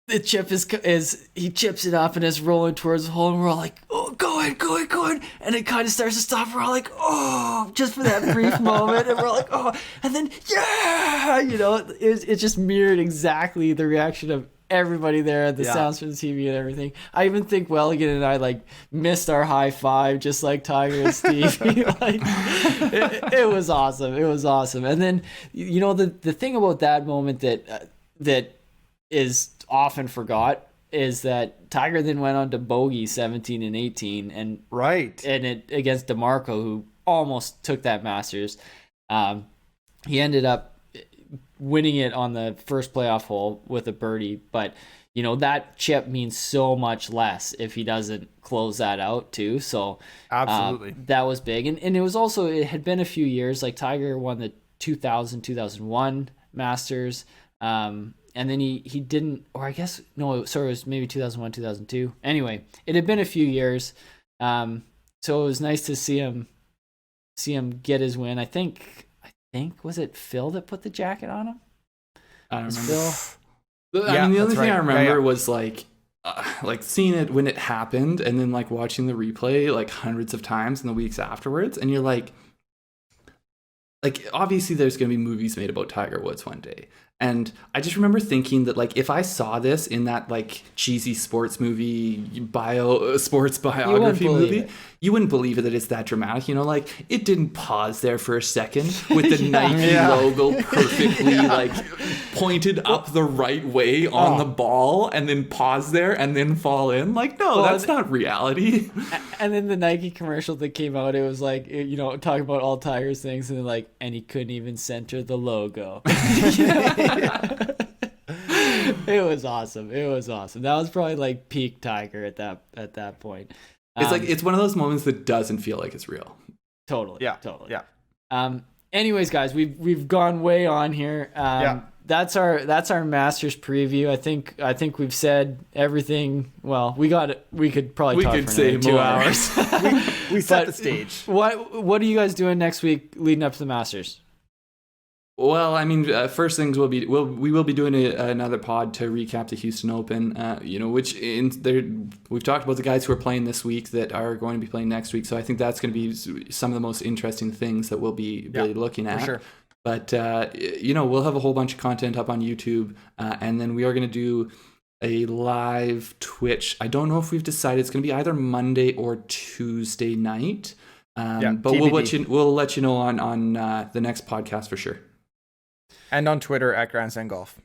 the chip is he chips it up and it's rolling towards the hole, and we're all like, oh, go in, and it kind of starts to stop. We're all like, oh, just for that brief moment, and we're like, oh, and then it just mirrored exactly the reaction of everybody there, the sounds from the TV and everything. I even think Welligan and I like missed our high five, just like Tiger and Steve. Like, it was awesome. It was awesome. And then the thing about that moment that is often forgot is that Tiger then went on to bogey 17 and 18 and it against DeMarco, who almost took that Masters. He ended up winning it on the first playoff hole with a birdie, but that chip means so much less if he doesn't close that out too. So absolutely, that was big. And it was also, it had been a few years, like Tiger won the 2001 Masters, and then he didn't, or I guess no, sorry, it was maybe 2001, 2002. Anyway, it had been a few years, so it was nice to see him get his win. I think was it Phil that put the jacket on him? I don't remember. Phil? I mean, the only thing I remember was like seeing it when it happened, and then like watching the replay like hundreds of times in the weeks afterwards, and you're like obviously there's gonna be movies made about Tiger Woods one day. And I just remember thinking that, like, if I saw this in that, like, cheesy sports movie, sports biography movie, you wouldn't believe it that it's that dramatic. Like, it didn't pause there for a second with the Nike logo perfectly, like, pointed up the right way on the ball and then pause there and then fall in. Like, no, that's not reality. And then the Nike commercial that came out, it was like, talking about all Tiger's things, and then, like, and he couldn't even center the logo. It was awesome. That was probably like peak Tiger at that point. It's like, it's one of those moments that doesn't feel like it's real. Totally. Yeah. Anyways, guys, we've gone way on here. that's our Masters preview. I think we've said everything. Well, we could probably talk for say 2 more. hours. We set the stage. What are you guys doing next week leading up to the Masters? Well, I mean, first things we will be doing another pod to recap the Houston Open. We've talked about the guys who are playing this week that are going to be playing next week. So I think that's going to be some of the most interesting things that we'll be really looking at. For sure. But we'll have a whole bunch of content up on YouTube, and then we are going to do a live Twitch. I don't know if we've decided. It's going to be either Monday or Tuesday night. But TBD. we'll let you know on the next podcast for sure. And on Twitter at Grandstand Golf.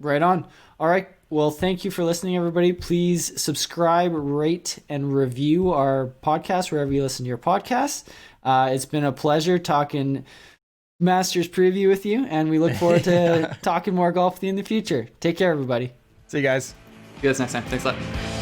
Right on. All right. Well, thank you for listening, everybody. Please subscribe, rate, and review our podcast wherever you listen to your podcasts. It's been a pleasure talking Masters preview with you, and we look forward to talking more golf with you in the future. Take care, everybody. See you guys. See you guys next time. Thanks a lot.